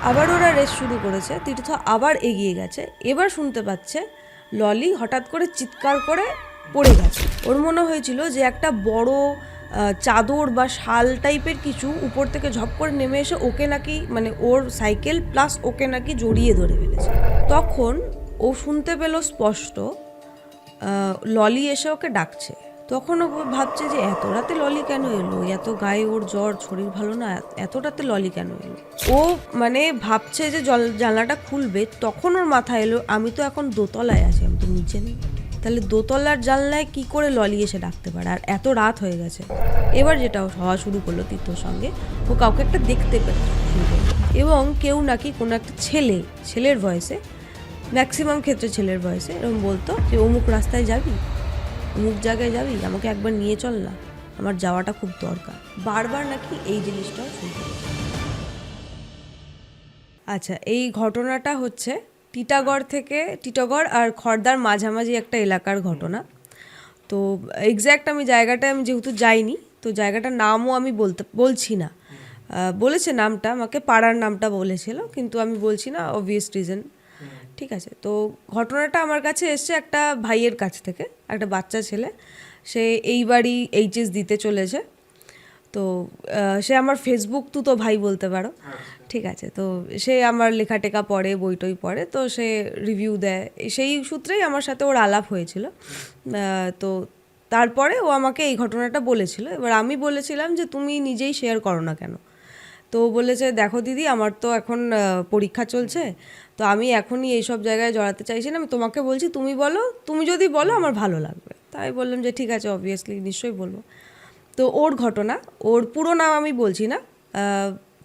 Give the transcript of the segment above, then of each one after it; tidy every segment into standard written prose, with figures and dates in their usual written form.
আবার ওরা রেস শুরু করেছে, তীর্থ আবার এগিয়ে গেছে। এবার শুনতে পাচ্ছে ললি হঠাৎ করে চিৎকার করে পড়ে গেছে। ওর মনে হয়েছিল যে একটা বড় চাদর বা শাল টাইপের কিছু উপর থেকে ঝপ করে নেমে এসে ওকে নাকি, মানে ওর সাইকেল প্লাস ওকে নাকি জড়িয়ে ধরে ফেলেছে। তখন ও শুনতে পেল স্পষ্ট ললি এসে ওকে ডাকছে। তখন ও ভাবছে যে এত রাতে ললি কেন এলো, এত গায়ে ওর জ্বর, শরীর ভালো না, এত রাতে ললি কেন এলো। ও মানে ভাবছে যে জানলাটা খুলবে, তখন ওর মাথায় এলো আমি তো এখন দোতলায় আছি, আমি তো নিচে নেই, তাহলে দোতলার জানলায় কি করে ললি এসে ডাকতে পারে, আর এত রাত হয়ে গেছে। এবার যেটা হওয়া শুরু করলো তীর্থর সঙ্গে, ও কাউকে একটা দেখতে পেল শুরু করলো, এবং কেউ নাকি কোনো একটা ছেলের ভয়েসে, ম্যাক্সিমাম ক্ষেত্রে ছেলের বয়সে এরকম বলতো যে অমুক রাস্তায় যাবি, অমুক জায়গায় যাবি, আমাকে একবার নিয়ে চল না, আমার যাওয়াটা খুব দরকার। বারবার নাকি এই জিনিসটাও শুনতে। আচ্ছা, এই ঘটনাটা হচ্ছে টিটাগড় আর খড়দার মাঝামাঝি একটা এলাকার ঘটনা। তো এক্স্যাক্ট আমি জায়গাটায় আমি যেহেতু যাইনি, তো জায়গাটার নামও আমি বলছি না। বলেছে নামটা, আমাকে পাড়ার নামটা বলেছিল, কিন্তু আমি বলছি না, অবভিয়াস রিজন। ঠিক আছে, তো ঘটনাটা আমার কাছে এসছে একটা ভাইয়ের কাছ থেকে। একটা বাচ্চা ছেলে, সে এইবারই এইচএস দিতে চলেছে। তো সে আমার ফেসবুক তো ভাই বলতে পারো। ঠিক আছে, তো সে আমার লেখা টেখা পড়ে, বই টই পড়ে, তো সে রিভিউ দেয়, সেই সূত্রেই আমার সাথে ওর আলাপ হয়েছিল। তো তারপরে ও আমাকে এই ঘটনাটা বলেছিল। এবার আমি বলেছিলাম যে তুমি নিজেই শেয়ার করো না কেন। তো বলেছে দেখো দিদি, আমার তো এখন পরীক্ষা চলছে, তো আমি এখনই এইসব জায়গায় জড়াতে চাইছি না, আমি তোমাকে বলছি তুমি বলো, তুমি যদি বলো আমার ভালো লাগবে। তাই বললাম যে ঠিক আছে, অবভিয়াসলি নিশ্চয়ই বলবো। তো ওর ঘটনা, ওর পুরো নাম আমি বলছি না,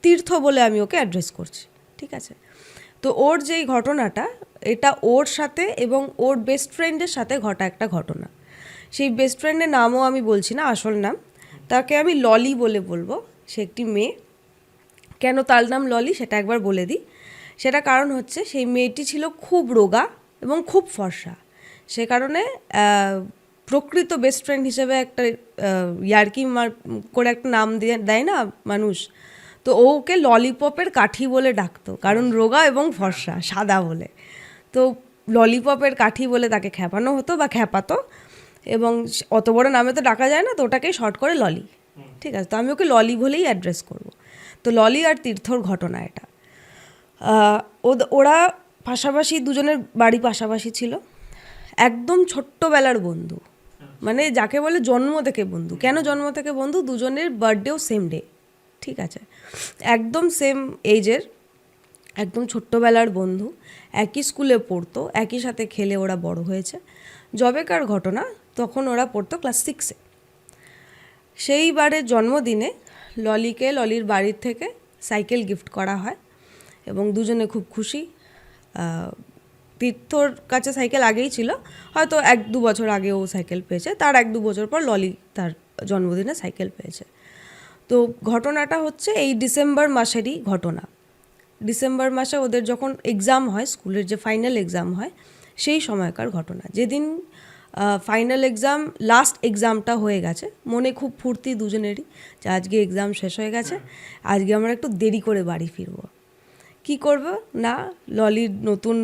তীর্থ বলে আমি ওকে অ্যাড্রেস করছি। ঠিক আছে, তো ওর যেই ঘটনাটা, এটা ওর সাথে এবং ওর বেস্ট ফ্রেন্ডের সাথে ঘটা একটা ঘটনা। সেই বেস্ট ফ্রেন্ডের নামও আমি বলছি না, আসল নাম, তাকে আমি ললি বলে বলবো। সে একটি মেয়ে। কেন তার নাম ললি সেটা একবার বলে দিই। সেটা কারণ হচ্ছে সেই মেয়েটি ছিল খুব রোগা এবং খুব ফর্সা। সে কারণে প্রকৃত বেস্ট ফ্রেন্ড হিসেবে একটা ইয়ার্কি করে একটা নাম দেয় না মানুষ, তো ওকে ললিপপের কাঠি বলে ডাকতো, কারণ রোগা এবং ফর্সা, সাদা বলে। তো ললিপপের কাঠি বলে তাকে খ্যাপানো হতো বা খ্যাপাতো, এবং অত বড় নামে তো ডাকা যায় না, তো ওটাকেই শর্ট করে ললি। ঠিক আছে, তো আমি ওকে ললি বলেই অ্যাড্রেস করব। তো ললি আর তীর্থর ঘটনা এটা। ওরা পাশাপাশি, দুজনের বাড়ি পাশাপাশি ছিল, একদম ছোট্টবেলার বন্ধু, মানে যাকে বলে জন্ম থেকে বন্ধু। কেন জন্ম থেকে বন্ধু? দুজনের বার্থডেও সেম ডে। ঠিক আছে, একদম সেম এজের, একদম ছোট্টবেলার বন্ধু, একই স্কুলে পড়তো, একই সাথে খেলে ওরা বড় হয়েছে। যবেকার ঘটনা, তখন ওরা পড়তো ক্লাস 6-এ। সেইবারের জন্মদিনে ললির বাড়ির থেকে সাইকেল গিফট করা হয় এবং দুজনে খুব খুশি। তীর্থর কাছে সাইকেল আগেই ছিল, হয়তো 1-2 বছর আগে ও সাইকেল পেয়েছে, তার 1-2 বছর পর ললি তার জন্মদিনে সাইকেল পেয়েছে। তো ঘটনাটা হচ্ছে এই ডিসেম্বর মাসেরই ঘটনা। ডিসেম্বর মাসে ওদের যখন এক্সাম হয়, স্কুলের যে ফাইনাল এক্সাম হয়, সেই সময়কার ঘটনা। যেদিন ফাইনাল এক্সাম, লাস্ট এক্সামটা হয়ে গেছে, মনে খুব ফুর্তি দুজনেরই যে আজকে এক্সাম শেষ হয়ে গেছে, আজকে আমরা একটু দেরি করে বাড়ি ফিরবো। কি করব না, ললির নতুন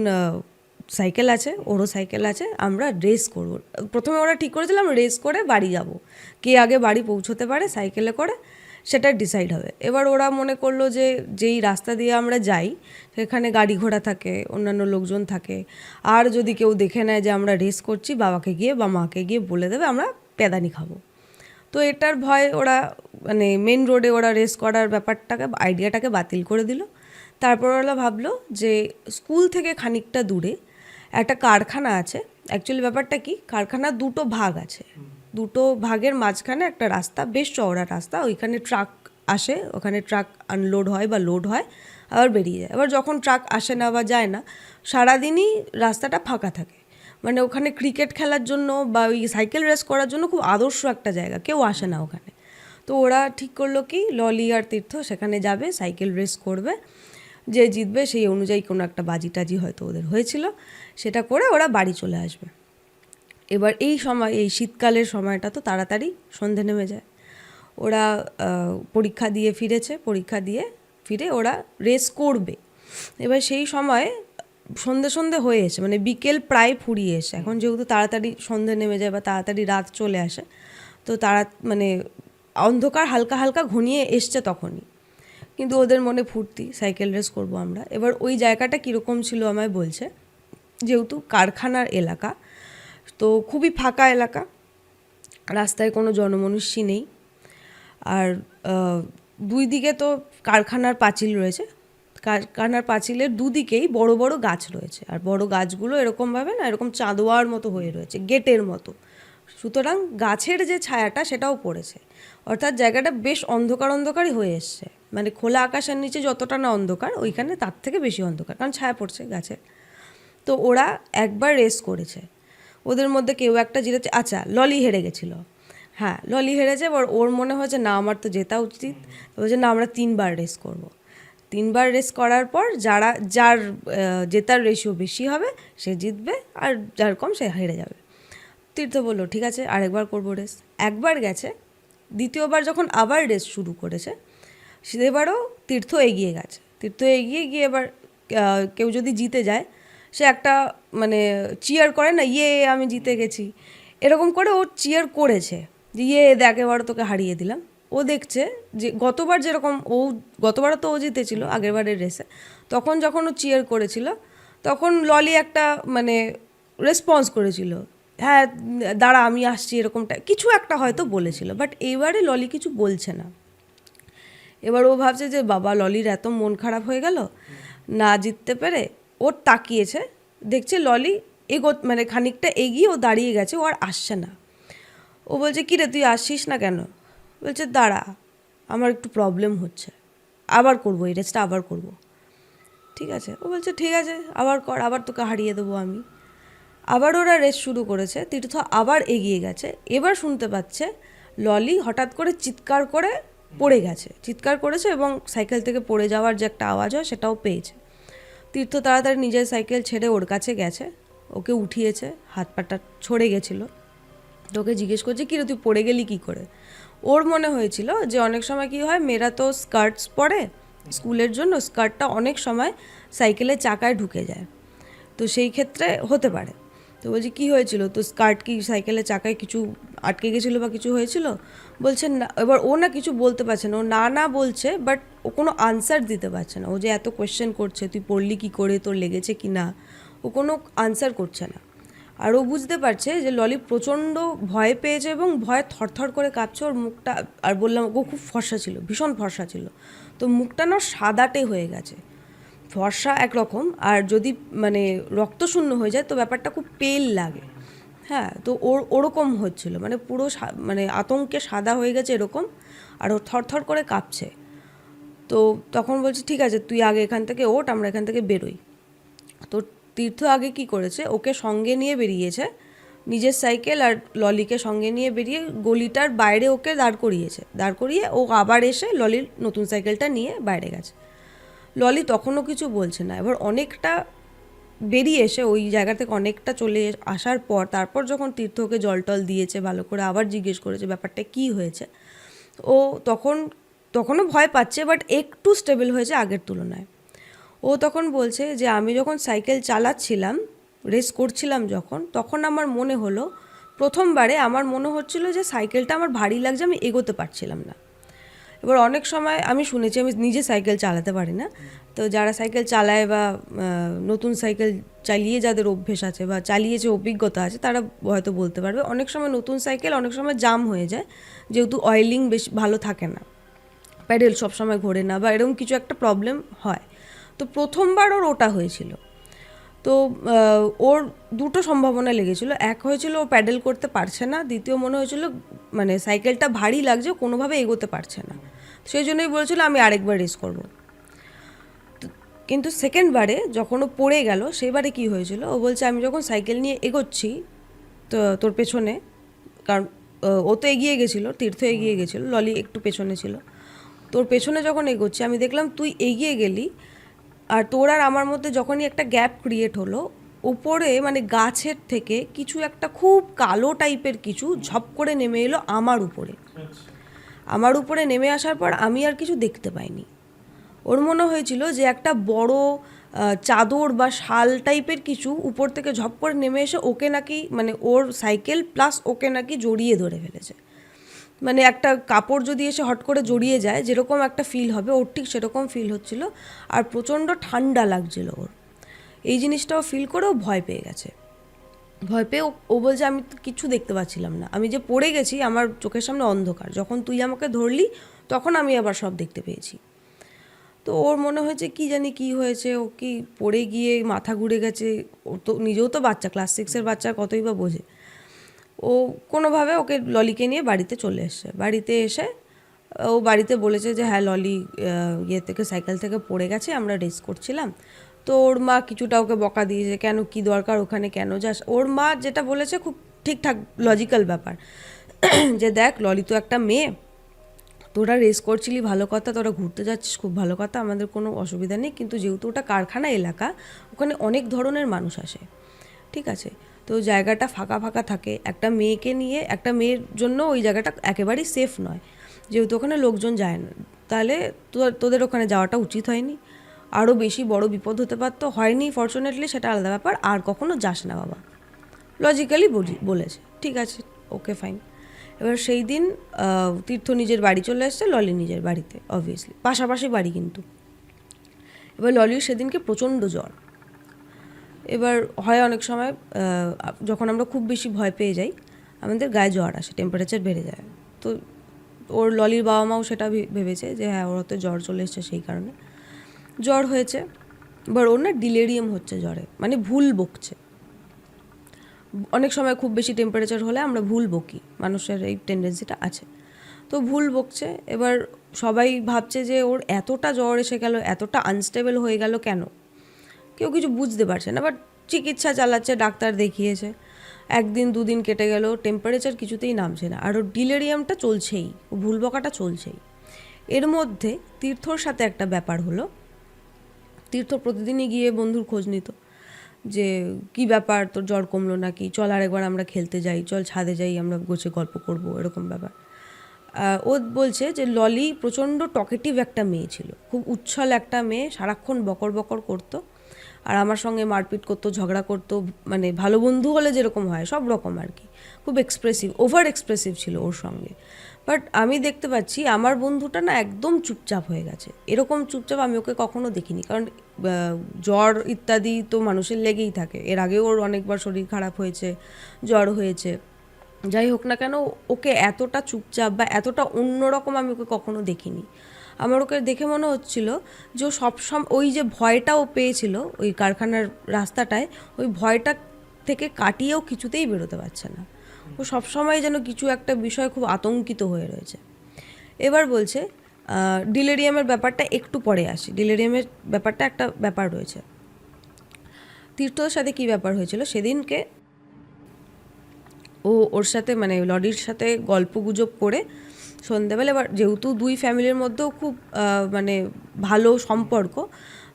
সাইকেল আছে, ওরও সাইকেল আছে, আমরা রেস করব। প্রথমে ওরা ঠিক করেছিলাম রেস করে বাড়ি যাব, কে আগে বাড়ি পৌঁছতে পারে সাইকেলে করে সেটা ডিসাইড হবে। এবার ওরা মনে করলো যে যেই রাস্তা দিয়ে আমরা যাই সেখানে গাড়ি ঘোড়া থাকে, অন্যান্য লোকজন থাকে, আর যদি কেউ দেখে নেয় যে আমরা রেস করছি, বাবাকে গিয়ে বা মাকে গিয়ে বলে দেবে আমরা পেদানি খাবো। তো এটার ভয় ওরা, মানে মেন রোডে ওরা রেস করার আইডিয়াটাকে বাতিল করে দিল। তারপর ওরা ভাবলো যে স্কুল থেকে খানিকটা দূরে একটা কারখানা আছে। অ্যাকচুয়ালি ব্যাপারটা কি, কারখানার দুটো ভাগ আছে, দুটো ভাগের মাঝখানে একটা রাস্তা, বেশ চওড়া রাস্তা, ওইখানে ট্রাক আসে, ওখানে ট্রাক আনলোড হয় বা লোড হয়, আবার বেরিয়ে যায়। এবার যখন ট্রাক আসে না বা যায় না, সারাদিনই রাস্তাটা ফাঁকা থাকে। মানে ওখানে ক্রিকেট খেলার জন্য বা ওই সাইকেল রেস করার জন্য খুব আদর্শ একটা জায়গা, কেউ আসে না ওখানে। তো ওরা ঠিক করলো কি, ললি আর তীর্থ সেখানে যাবে, সাইকেল রেস করবে, যে জিতবে সেই অনুযায়ী কোনো একটা বাজি টাজি হয়তো ওদের হয়েছিল, সেটা করে ওরা বাড়ি চলে আসবে। এবার এই সময়, এই শীতকালের সময়টা তো তাড়াতাড়ি সন্ধে নেমে যায়। ওরা পরীক্ষা দিয়ে ফিরে ওরা রেস করবে। এবার সেই সময় সন্ধে সন্ধে হয়ে এসে, মানে বিকেল প্রায় ফুরিয়ে এসে, এখন যেহেতু তাড়াতাড়ি সন্ধে নেমে যায় বা তাড়াতাড়ি রাত চলে আসে, তো তারা মানে অন্ধকার হালকা হালকা ঘনিয়ে এসছে তখনই। কিন্তু ওদের মনে ফুর্তি, সাইকেল রেস করবো আমরা। এবার ওই জায়গাটা কীরকম ছিল আমায় বলছে, যেহেতু কারখানার এলাকা, তো খুবই ফাঁকা এলাকা, রাস্তায় কোনো জনমনুষ্যই নেই, আর দুই দিকে তো কারখানার পাঁচিল রয়েছে, কারখানার পাঁচিলের দুদিকেই বড় বড় গাছ রয়েছে, আর বড় গাছগুলো এরকমভাবে না এরকম চাঁদোয়ার মতো হয়ে রয়েছে, গেটের মতো। সুতরাং গাছের যে ছায়াটা সেটাও পড়েছে, অর্থাৎ জায়গাটা বেশ অন্ধকার অন্ধকারই হয়ে এসছে, মানে খোলা আকাশের নিচে যতটা না অন্ধকার, ওইখানে তার থেকে বেশি অন্ধকার, কারণ ছায়া পড়ছে গাছের। তো ওরা একবার রেস করেছে, ওদের মধ্যে কেউ একটা জিতেছে। আচ্ছা, ললি হেরে গেছিলো, হ্যাঁ ললি হেরেছে। এবার ওর মনে হয়েছে না আমার তো জেতা উচিত, তো বলছে না আমরা 3বার রেস করব। 3বার রেস করার পর যার জেতার রেশিও বেশি হবে সে জিতবে, আর যার কম সে হেরে যাবে। তীর্থ বললো ঠিক আছে আরেকবার করবো রেস। একবার গেছে, দ্বিতীয়বার যখন আবার রেস শুরু করেছে সেবারও তীর্থ এগিয়ে গেছে। তীর্থ এগিয়ে গিয়ে এবার কেউ যদি জিতে যায় সে একটা মানে চিয়ার করে না, ইয়ে আমি জিতে গেছি, এরকম করে ও চিয়ার করেছে যে ইয়ে দেখ এবারও তোকে হারিয়ে দিলাম। ও দেখছে যে গতবার যেরকম গতবারও তো ও জিতেছিল আগেরবারের রেসে, তখন যখন ও চিয়ার করেছিল তখন ললি একটা মানে রেসপন্স করেছিল, হ্যাঁ দাঁড়া আমি আসছি, এরকমটা কিছু একটা হয়তো বলেছিল। বাট এইবারে ললি কিছু বলছে না। এবার ও ভাবছে যে বাবা ললির এত মন খারাপ হয়ে গেল না জিততে পেরে। ওর তাকিয়েছে, দেখছে ললি মানে খানিকটা এগিয়ে ও দাঁড়িয়ে গেছে, ও আর আসছে না। ও বলছে কিরে তুই আসছিস না কেন? বলছে দাঁড়া আমার একটু প্রবলেম হচ্ছে, আবার করবো এই রেসটা, আবার করব। ঠিক আছে, ও বলছে ঠিক আছে আবার কর, আবার তোকে হারিয়ে দেবো আমি। আবার ওরা রেস শুরু করেছে, তীর্থ আবার এগিয়ে গেছে। এবার শুনতে পাচ্ছে ললি হঠাৎ করে চিৎকার করে পড়ে গেছে, চিৎকার করেছে এবং সাইকেল থেকে পড়ে যাওয়ার যে একটা আওয়াজ হয় সেটাও পেয়েছে। তীর্থ তাড়াতাড়ি নিজের সাইকেল ছেড়ে ওর কাছে গেছে, ওকে উঠিয়েছে, হাত পাটা ছড়ে গেছিলো। তো ওকে জিজ্ঞেস করছে কিরে তুই পড়ে গেলি কী করে? ওর মনে হয়েছিল যে অনেক সময় কী হয়, মেয়েরা তো স্কার্টস পরে স্কুলের জন্য, স্কার্টটা অনেক সময় সাইকেলের চাকায় ঢুকে যায়, তো সেই ক্ষেত্রে হতে পারে। তো বলছি কী হয়েছিল, তো স্কার্ট কি সাইকেলের চাকায় কিছু আটকে গেছিলো বা কিছু হয়েছিল? বলছে না। এবার ও না কিছু বলতে পারছে না, ও না বলছে, বাট ও কোনো আনসার দিতে পারছে না। ও যে এত কোয়েশ্চেন করছে তুই পড়লি কী করে, তোর লেগেছে কি না, ও কোনো আনসার করছে না। আর ও বুঝতে পারছে যে ললি প্রচণ্ড ভয় পেয়েছে এবং ভয়ে থরথর করে কাঁপছে ওর মুখটা। আর বললাম ও খুব ফর্সা ছিল, ভীষণ ফর্সা ছিল, তো মুখটা না সাদাটে হয়ে গেছে, ফর্সা একরকম, আর যদি মানে রক্তশূন্য হয়ে যায় তো ব্যাপারটা খুব পেল লাগে। হ্যাঁ, তো ওরকম হচ্ছিল, মানে পুরো মানে আতঙ্কে সাদা হয়ে গেছে এরকম, আর ও থরথর করে কাঁপছে। তো তখন বলছি ঠিক আছে তুই আগে এখান থেকে ওঠ, আমরা এখান থেকে বেরোই। তো তীর্থ আগে কি করেছে, ওকে সঙ্গে নিয়ে বেরিয়েছে, নিজের সাইকেল আর ললিকে সঙ্গে নিয়ে বেরিয়ে গলিটার বাইরে ওকে দাঁড় করিয়ে ও আবার এসে ললির নতুন সাইকেলটা নিয়ে বাইরে গেছে। ললি তখনও কিছু বলছে না। এবার অনেকটা বেরিয়ে এসে ওই জায়গা থেকে অনেকটা চলে আসার পর তারপর যখন তীর্থ ওকে জল টল দিয়েছে ভালো করে, আবার জিজ্ঞেস করেছে ব্যাপারটা কী হয়েছে, ও তখনও ভয় পাচ্ছে, বাট একটু স্টেবল হয়েছে আগের তুলনায়। ও তখন বলছে যে আমি যখন সাইকেল চালাচ্ছিলাম, রেস করছিলাম তখন আমার মনে হলো, প্রথমবারে আমার মনে হচ্ছিল যে সাইকেলটা আমার ভারী লাগছে, আমি এগোতে পারছিলাম না। এবার অনেক সময় আমি শুনেছি, আমি নিজে সাইকেল চালাতে পারি না, তো যারা সাইকেল চালায় বা নতুন সাইকেল চালিয়ে যাদের অভ্যেস আছে বা চালিয়েছে অভিজ্ঞতা আছে তারা হয়তো বলতে পারবে, অনেক সময় নতুন সাইকেল অনেক সময় জাম হয়ে যায়, যেহেতু অয়েলিং বেশ ভালো থাকে না, প্যাডেল সবসময় ঘোরে না বা এরকম কিছু একটা প্রবলেম হয়। তো প্রথমবার ওটা হয়েছিল। তো ওর দুটো সম্ভাবনা লেগেছিল, এক হয়েছিল ও প্যাডেল করতে পারছে না, দ্বিতীয় মনে হয়েছিল মানে সাইকেলটা ভারী লাগছে, কোনোভাবে এগোতে পারছে না, সেই জন্যই বলেছিল আমি আরেকবার রেস করব। কিন্তু সেকেন্ডবারে যখন ও পড়ে গেল সেইবারে কি হয়েছিল, ও বলছে আমি যখন সাইকেল নিয়ে এগোচ্ছি তো তোর পেছনে, কারণ ও তো এগিয়ে গেছিলো, তীর্থ এগিয়ে গেছিলো, ললি একটু পেছনে ছিল, তোর পেছনে যখন এগোচ্ছি আমি দেখলাম তুই এগিয়ে গেলি, আর তোর আর আমার মধ্যে যখনই একটা গ্যাপ ক্রিয়েট হলো, উপরে মানে গাছের থেকে কিছু একটা খুব কালো টাইপের কিছু ঝপ করে নেমে এলো আমার উপরে নেমে আসার পর আমি আর কিছু দেখতে পাইনি। ওর মনে হয়েছিল যে একটা বড় চাদর বা শাল টাইপের কিছু উপর থেকে ঝপ করে নেমে এসে ওকে নাকি মানে ওর সাইকেল প্লাস ওকে নাকি জড়িয়ে ধরে ফেলেছে। মানে একটা কাপড় যদি এসে হট করে জড়িয়ে যায় যেরকম একটা ফিল হবে, ওর ঠিক সেরকম ফিল হচ্ছিল। আর প্রচণ্ড ঠান্ডা লাগছিল ওর। এই জিনিসটাও ফিল করে ও ভয় পেয়ে গেছে। ভয় পেয়ে ও বলছে আমি তো কিছু দেখতে পাচ্ছিলাম না, আমি যে পড়ে গেছি আমার চোখের সামনে অন্ধকার, যখন তুই আমাকে ধরলি তখন আমি আবার সব দেখতে পেয়েছি। তো ওর মনে হয়েছে কি জানি কি হয়েছে, ও কি পড়ে গিয়ে মাথা ঘুরে গেছে। ও তো নিজেও তো বাচ্চা, ক্লাস 6-এর বাচ্চা, কতই বা বোঝে। ও কোনোভাবে ওকে ললিকে নিয়ে বাড়িতে চলে এসছে। বাড়িতে এসে ও বাড়িতে বলেছে যে হ্যাঁ ললি ইয়ে থেকে সাইকেল থেকে পড়ে গেছে, আমরা রেস করছিলাম। তো ওর মা কিছুটা ওকে বকা দিয়েছে, কেন কি দরকার ওখানে কেন যাস। ওর মা যেটা বলেছে খুব ঠিকঠাক লজিক্যাল ব্যাপার, যে দেখ ললি তো একটা মেয়ে, তোরা রেস করছিলি ভালো কথা, তোরা ঘুরতে যাচ্ছিস খুব ভালো কথা, আমাদের কোনো অসুবিধা নেই, কিন্তু যেহেতু ওটা কারখানা এলাকা ওখানে অনেক ধরনের মানুষ আসে, ঠিক আছে, তো জায়গাটা ফাঁকা ফাঁকা থাকে, একটা মেয়েকে নিয়ে একটা মেয়ের জন্য ওই জায়গাটা একেবারেই সেফ নয়, যেহেতু ওখানে লোকজন যায় না, তাহলে তোদের ওখানে যাওয়াটা উচিত হয়নি, আরও বেশি বড় বিপদ হতে পারতো, হয়নি ফর্চুনেটলি সেটা আলাদা ব্যাপার, আর কখনো যাস না বাবা। লজিক্যালি বলেছে, ঠিক আছে, ওকে ফাইন। এবার সেই দিন তীর্থ নিজের বাড়ি চলে এসছে, ললি নিজের বাড়িতে, অবভিয়াসলি পাশাপাশি বাড়ি কিন্তু। এবার ললির সেদিনকে প্রচণ্ড জ্বর। এবার হয় অনেক সময় যখন আমরা খুব বেশি ভয় পেয়ে যাই আমাদের গায়ে জ্বর আসে, টেম্পারেচার বেড়ে যায়। তো ওর ললির বাবা মাও সেটা ভেবেছে যে হ্যাঁ ওর হয়তো জ্বর চলে এসছে, সেই কারণে জ্বর হয়েছে। এবার ওর না ডিলেরিয়াম হচ্ছে জ্বরে, মানে ভুল বকছে। অনেক সময় খুব বেশি টেম্পারেচার হলে আমরা ভুল বকি, মানুষের এই টেন্ডেন্সিটা আছে, তো ভুল বকছে। এবার সবাই ভাবছে যে ওর এতটা জ্বর এসে গেল, এতটা আনস্টেবল হয়ে গেল কেন, কেউ কিছু বুঝতে পারছে না। বাট চিকিৎসা চালাচ্ছে, ডাক্তার দেখিয়েছে, একদিন দুদিন কেটে গেল, টেম্পারেচার কিছুতেই নামছে না, আর ওর ডিলেরিয়ামটা চলছেই, ও ভুল বকাটা চলছেই। এর মধ্যে তীর্থর সাথে একটা ব্যাপার হলো, তীর্থ প্রতিদিনই গিয়ে বন্ধুর খোঁজ নিত যে কি ব্যাপার, তোর জ্বর কমলো নাকি, চল আরেকবার আমরা খেলতে যাই, চল ছাদে যাই, আমরা বসে গল্প করবো, এরকম ব্যাপার। ও বলছে যে ললি প্রচণ্ড টকেটিভ একটা মেয়ে ছিল, খুব উচ্ছল একটা মেয়ে, সারাক্ষণ বকর বকর করতো, আর আমার সঙ্গে মারপিট করতো, ঝগড়া করতো, মানে ভালো বন্ধু হলে যেরকম হয় সব রকম আর কি, খুব এক্সপ্রেসিভ, ওভার এক্সপ্রেসিভ ছিল ওর সঙ্গে। বাট আমি দেখতে পাচ্ছি আমার বন্ধুটা না একদম চুপচাপ হয়ে গেছে, এরকম চুপচাপ আমি ওকে কখনো দেখিনি, কারণ জ্বর ইত্যাদি তো মানুষের লেগেই থাকে, এর আগেও ওর অনেকবার শরীর খারাপ হয়েছে, জ্বর হয়েছে, যাই হোক না কেন ওকে এতটা চুপচাপ বা এতটা অন্যরকম আমি ওকে কখনো দেখিনি। আমার ওকে দেখে মনে হচ্ছিল যে ও ওই যে ভয়টা ও পেয়েছিল ওই কারখানার রাস্তাটায়, ওই ভয়টা থেকে কাটিয়েও কিছুতেই বেরোতে পারছে না, ও সবসময় যেন কিছু একটা বিষয় খুব আতঙ্কিত হয়ে রয়েছে। এবার বলছে ডিলেরিয়ামের ব্যাপারটা একটু পরে আসি, ডিলেরিয়ামের ব্যাপারটা একটা ব্যাপার রয়েছে। তীর্থর সাথে কি ব্যাপার হয়েছিল সেদিনকে, ওর সাথে মানে লডির সাথে গল্প গুজব করে সন্ধ্যাবেলা, এবার যেহেতু দুই ফ্যামিলির মধ্যেও খুব মানে ভালো সম্পর্ক,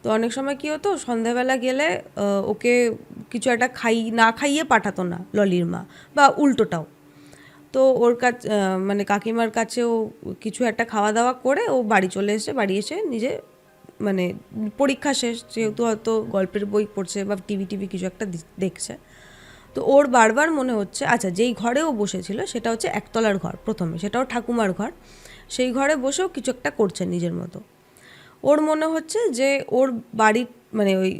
তো অনেক সময় কী হতো সন্ধ্যাবেলা গেলে ওকে কিছু একটা না খাইয়ে পাঠাতো না ললির মা, বা উল্টোটাও। তো ওর কাছে মানে কাকিমার কাছেও কিছু একটা খাওয়া দাওয়া করে ও বাড়ি চলে এসে, বাড়ি এসে নিজে মানে পরীক্ষা শেষ যেহেতু হয়তো গল্পের বই পড়ছে বা টিভি কিছু একটা দেখছে, তো ওর বারবার মনে হচ্ছে, আচ্ছা যেই ঘরে ও বসেছিল সেটা হচ্ছে একতলার ঘর, প্রথমে সেটাও ঠাকুমার ঘর, সেই ঘরে বসেও কিছু একটা করছে নিজের মতো। ওর মনে হচ্ছে যে ওর বাড়ির মানে ওই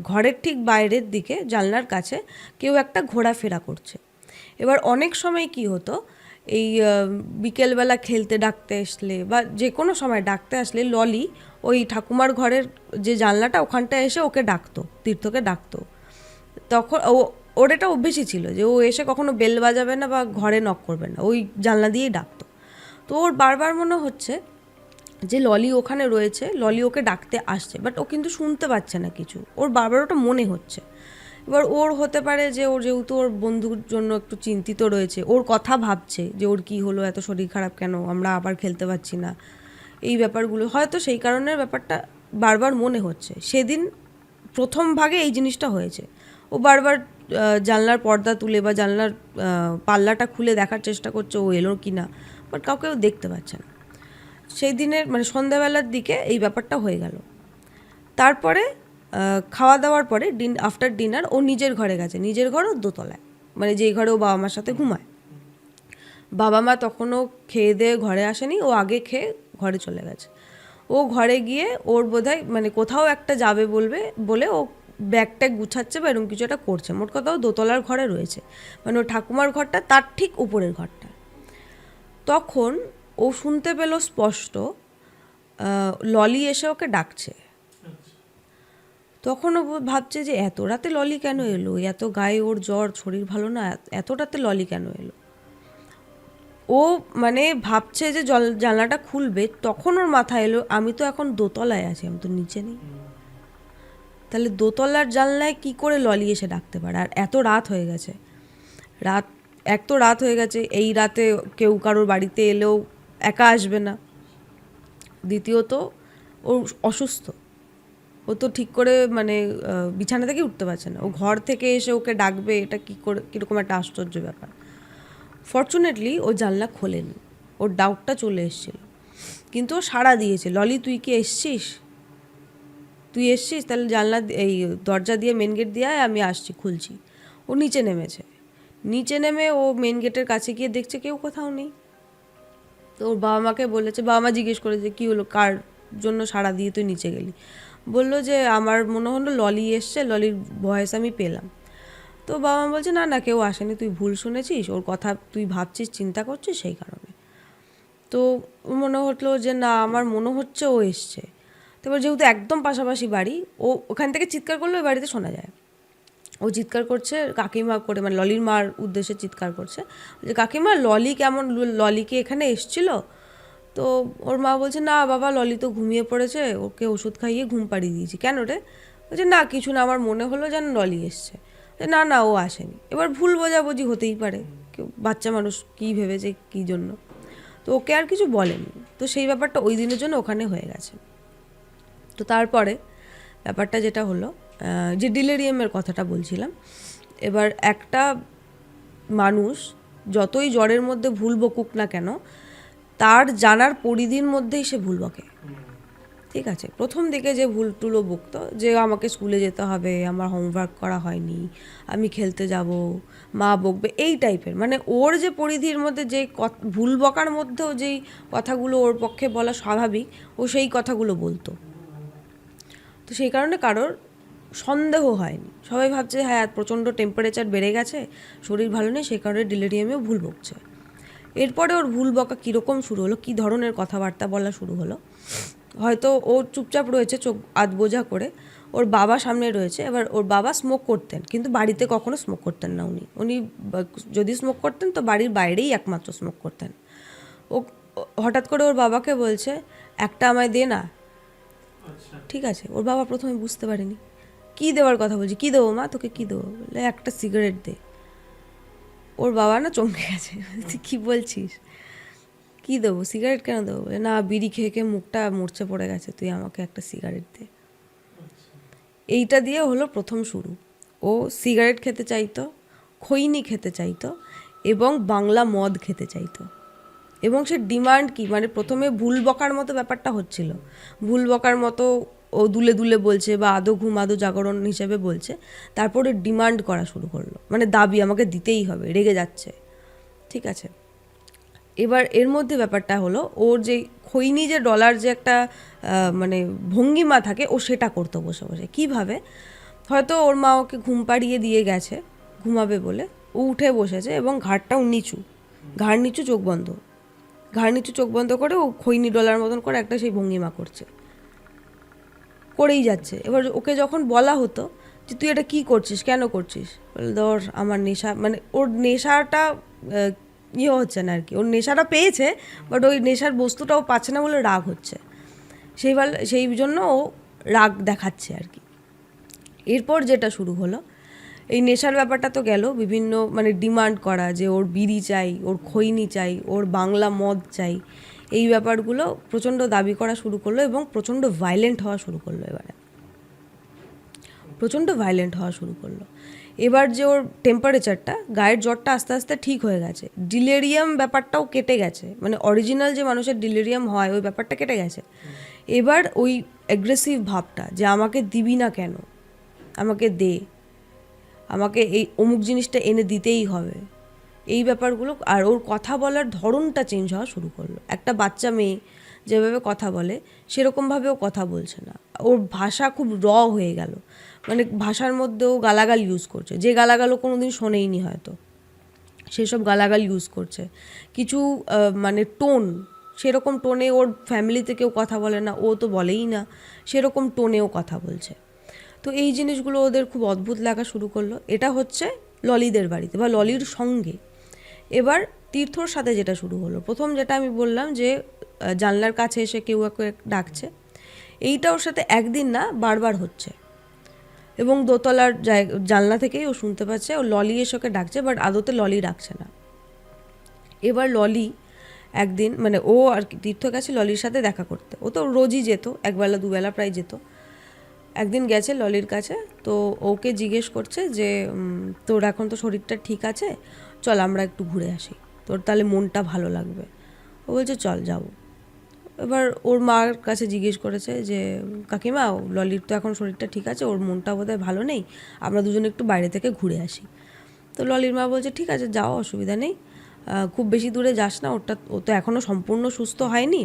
ঘরের ঠিক বাইরের দিকে জানলার কাছে কেউ একটা ঘোরাফেরা করছে। এবার অনেক সময় কি হতো, এই বিকেলবেলা খেলতে ডাকতে আসলে বা যে কোনো সময় ডাকতে আসলে ললি ওই ঠাকুমার ঘরের যে জানলাটা ওখানটায় এসে ওকে ডাকতো, তীর্থকে ডাকতো। তখন ওর এটা অভ্যেসই ছিল যে ও এসে কখনো বেল বাজাবে না বা ঘরে নক করবে না, ওই জানলা দিয়েই ডাকতো। তো ওর বারবার মনে হচ্ছে যে ললি ওখানে রয়েছে, ললি ওকে ডাকতে আসছে, বাট ও কিন্তু শুনতে পাচ্ছে না কিছু, ওর বারবার ওটা মনে হচ্ছে। এবার ওর হতে পারে যে ওর যেহেতু ওর বন্ধুর জন্য একটু চিন্তিত রয়েছে, ওর কথা ভাবছে যে ওর কি হলো, এত শরীর খারাপ কেন, আমরা আবার খেলতে পারছি না, এই ব্যাপারগুলো হয়তো সেই কারণে ব্যাপারটা বারবার মনে হচ্ছে। সেদিন প্রথম ভাগে এই জিনিসটা হয়েছে, ও বারবার জানলার পর্দা তুলে বা জানলার পাল্লাটা খুলে দেখার চেষ্টা করছে ও এলো কি না, বাট কাউকে ও দেখতে পাচ্ছে না। সেই দিনের মানে সন্ধ্যাবেলার দিকে এই ব্যাপারটা হয়ে গেল। তারপরে খাওয়া দাওয়ার পরে আফটার ডিনার ও নিজের ঘরে গেছে, নিজের ঘর ওর দোতলায়, মানে যেই ঘরে ও বাবা মার সাথে ঘুমায়। বাবা মা তখনও খেয়ে দিয়ে ঘরে আসেনি, ও আগে খেয়ে ঘরে চলে গেছে। ও ঘরে গিয়ে ওর বোধহয় মানে কোথাও একটা যাবে বলে ও ব্যাগ ট্যাগ গুছাচ্ছে বা এরকম কিছু একটা করছে। মোট কথা ও দোতলার ঘরে রয়েছে, মানে ও ঠাকুমার ঘরটা তার ঠিক উপরের ঘরটা। তখন ও শুনতে পেল স্পষ্ট ললি এসে ওকে ডাকছে। তখন ও ভাবছে যে এত রাতে ললি কেন এলো, এত গায়ে ওর জ্বর, শরীর ভালো না, এত রাতে ললি কেন এলো। ও মানে ভাবছে যে জানলাটা খুলবে, তখন ওর মাথায় এলো আমি তো এখন দোতলায় আছি, আমি তো নিচে নেই। তাহলে দোতলার জানলায় কি করে ললি এসে ডাকতে পারে? আর এত রাত হয়ে গেছে, রাত হয়ে গেছে, এই রাতে কেউ কারোর বাড়িতে এলেও একা আসবে না। দ্বিতীয়ত ও অসুস্থ, ও তো ঠিক করে মানে বিছানা থেকে উঠতে পারছে না, ও ঘর থেকে এসে ওকে ডাকবে, এটা কীরকম একটা আশ্চর্য ব্যাপার। ফর্চুনেটলি ও জানলা খোলেনি, ওর ডাউটটা চলে এসেছিল, কিন্তু ও সাড়া দিয়েছে, ললি তুই কি এসছিস, তাহলে জানলা এই দরজা দিয়ে মেন গেট দিয়ে আমি আসছি, খুলছি। ও নিচে নেমে ও মেন গেটের কাছে গিয়ে দেখছে কেউ কোথাও নেই। তো ওর বাবা মাকে বলেছে, বাবা মা জিজ্ঞেস করেছে কী হলো, কার জন্য সাড়া দিয়ে তুই নিচে গেলি? বললো যে আমার মনে হলো ললি এসছে, ললির ভয়েস আমি পেলাম। তো বাবা মা বলছে না কেউ আসেনি, তুই ভুল শুনেছিস, ওর কথা তুই ভাবছিস, চিন্তা করছিস সেই কারণে। তো মনে হলো যে না, আমার মনে হচ্ছে ও এসছে। তারপর যেহেতু একদম পাশাপাশি বাড়ি, ও ওখান থেকে চিৎকার করলে ওই বাড়িতে শোনা যায়। ও চিৎকার করছে কাকিমা করে, মানে ললির মার উদ্দেশ্যে চিৎকার করছে যে কাকিমা ললি কি এখানে এসছিল? তো ওর মা বলছে না বাবা, ললি তো ঘুমিয়ে পড়েছে, ওকে ওষুধ খাইয়ে ঘুম পাড়িয়ে দিয়েছি। কেন রে? বলছে না কিছু না, আমার মনে হলো যেন ললি এসছে। না ও আসেনি। এবার ভুল বোঝাবুঝি হতেই পারে, কেউ বাচ্চা মানুষ কী ভেবেছে কী জন্য, তো ওকে আর কিছু বলেনি। তো সেই ব্যাপারটা ওই দিনের জন্য ওখানে হয়ে গেছে। তো তারপরে ব্যাপারটা যেটা হলো, যে ডিলেরিয়ামের কথাটা বলছিলাম, এবার একটা মানুষ যতই জ্বরের মধ্যে ভুল বকুক না কেন, তার জানার পরিধির মধ্যেই সে ভুল বকে। ঠিক আছে, প্রথম দিকে যে ভুল টুলো বকতো, যে আমাকে স্কুলে যেতে হবে, আমার হোমওয়ার্ক করা হয়নি, আমি খেলতে যাব, মা বকবে, এই টাইপের, মানে ওর যে পরিধির মধ্যে যে ভুল বকার মধ্যেও যেই কথাগুলো ওর পক্ষে বলা স্বাভাবিক, ও সেই কথাগুলো বলতো। তো সেই কারণে কারোর সন্দেহ হয়নি, সবাই ভাবছে হ্যাঁ প্রচণ্ড টেম্পারেচার বেড়ে গেছে, শরীর ভালো নেই, সেই কারণে ডিলেরিয়ামেও ভুল বকছে। এরপরে ওর ভুল বকা কীরকম শুরু হলো, কী ধরনের কথাবার্তা বলা শুরু হলো, হয়তো ও চুপচাপ রয়েছে চোখ আধ বোঝা করে, ওর বাবা সামনে রয়েছে। এবার ওর বাবা স্মোক করতেন, কিন্তু বাড়িতে কখনো স্মোক করতেন না। উনি যদি স্মোক করতেন তো বাড়ির বাইরেই একমাত্র স্মোক করতেন। ও হঠাৎ করে ওর বাবাকে বলছে একটা আমায় দে না। ঠিক আছে, ওর বাবা প্রথমে বুঝতে পারেনি কী দেওয়ার কথা বলছি, কী দেবো মা তোকে, কী দেবো? বলে একটা সিগারেট দে। ওর বাবা না চমকে গেছে, তুই কী বলছিস, কী দেবো, সিগারেট কেন দেবো? বলে না, বিড়ি খেয়ে খেয়ে মুখটা মরচে পড়ে গেছে, তুই আমাকে একটা সিগারেট দে। এইটা দিয়ে হলো প্রথম শুরু। ও সিগারেট খেতে চাইতো, খৈনি খেতে চাইতো এবং বাংলা মদ খেতে চাইতো। এবং সে ডিমান্ড কি, মানে প্রথমে ভুল বকার মতো ব্যাপারটা হচ্ছিল, ভুল বকার মতো ও দুলে দুলে বলছে বা আদো ঘুম আদো জাগরণ হিসেবে বলছে, তারপরে ডিমান্ড করা শুরু করলো, মানে দাবি আমাকে দিতেই হবে, রেগে যাচ্ছে। ঠিক আছে, এবার এর মধ্যে ব্যাপারটা হলো ওর যে খৈনি যে ডলার যে একটা মানে ভঙ্গিমা থাকে, ও সেটা করতো বসে বসে। কীভাবে? হয়তো ওর মা ওকে ঘুম পাড়িয়ে দিয়ে গেছে ঘুমাবে বলে, ও উঠে বসেছে এবং ঘাড়টাও নিচু, ঘাড় নিচু চোখ বন্ধ করে ও খৈনি ডলার মতন করে একটা সেই ভঙ্গিমা করেই যাচ্ছে। এবার ওকে যখন বলা হতো যে তুই এটা কী করছিস, কেন করছিস, বলে ধর আমার নেশা, মানে ওর নেশাটা হচ্ছে না আর কি, ওর নেশাটা পেয়েছে বাট ওই নেশার বস্তুটাও পাচ্ছে না বলে রাগ হচ্ছে, সেই জন্য ও রাগ দেখাচ্ছে আর কি। এরপর যেটা শুরু হলো, এই নেশার ব্যাপারটা তো গেল, বিভিন্ন মানে ডিমান্ড করা যে ওর বিড়ি চাই, ওর খৈনি চাই, ওর বাংলা মদ চাই, এই ব্যাপারগুলো প্রচণ্ড দাবি করা শুরু করলো এবং প্রচণ্ড ভায়োলেন্ট হওয়া শুরু করলো। এবারে প্রচণ্ড ভায়োলেন্ট হওয়া শুরু করলো। এবার যে ওর টেম্পারেচারটা, গায়ের জ্বরটা আস্তে আস্তে ঠিক হয়ে গেছে, ডিলেরিয়াম ব্যাপারটাও কেটে গেছে, মানে অরিজিনাল যে মানুষের ডিলেরিয়াম হয় ওই ব্যাপারটা কেটে গেছে। এবার ওই অ্যাগ্রেসিভ ভাবটা যে আমাকে দিবি না কেন, আমাকে দে, আমাকে এই অমুক জিনিসটা এনে দিতেই হবে, এই ব্যাপারগুলো। আর ওর কথা বলার ধরনটা চেঞ্জ হওয়া শুরু করলো। একটা বাচ্চা মেয়ে যেভাবে কথা বলে সেরকমভাবেও কথা বলছে না, ওর ভাষা খুব হয়ে গেল, মানে ভাষার মধ্যেও গালাগাল ইউজ করছে, যে গালাগালও কোনো দিন শোনেইনি হয়তো, সেসব গালাগাল ইউজ করছে। কিছু মানে টোন, সেরকম টোনে ওর ফ্যামিলিতে কেউ কথা বলে না, ও তো বলেই না, সেরকম টোনেও কথা বলছে। তো এই জিনিসগুলো ওদের খুব অদ্ভুত লাগা শুরু করলো। এটা হচ্ছে ললিদের বাড়িতে বা ললির সঙ্গে। এবার তীর্থর সাথে যেটা শুরু হলো, প্রথম যেটা আমি বললাম যে জানলার কাছে এসে কেউ একে ডাকছে, এইটা ওর সাথে একদিন না বারবার হচ্ছে, এবং দোতলার জানলা থেকেই ও শুনতে পাচ্ছে ও ললি এসে ওকে ডাকছে, বাট আদতে ললি ডাকছে না। এবার ললি একদিন, মানে ও আর কি তীর্থ গেছে ললির সাথে দেখা করতে, ও তো রোজই যেত, একবেলা দুবেলা প্রায় যেত। একদিন গেছে ললির কাছে, তো ওকে জিজ্ঞেস করছে যে তোর এখন তো শরীরটা ঠিক আছে, চল আমরা একটু ঘুরে আসি, তোর তাহলে মনটা ভালো লাগবে। ও বলছে চল যাবো। এবার ওর মার কাছে জিজ্ঞেস করেছে যে কাকিমা, ললির তো এখন শরীরটা ঠিক আছে, ওর মনটা বোধহয় ভালো নেই, আমরা দুজনে একটু বাইরে থেকে ঘুরে আসি। তো ললির মা বলছে ঠিক আছে যাও, অসুবিধা নেই, খুব বেশি দূরে যাস না, ও তো এখনও সম্পূর্ণ সুস্থ হয়নি,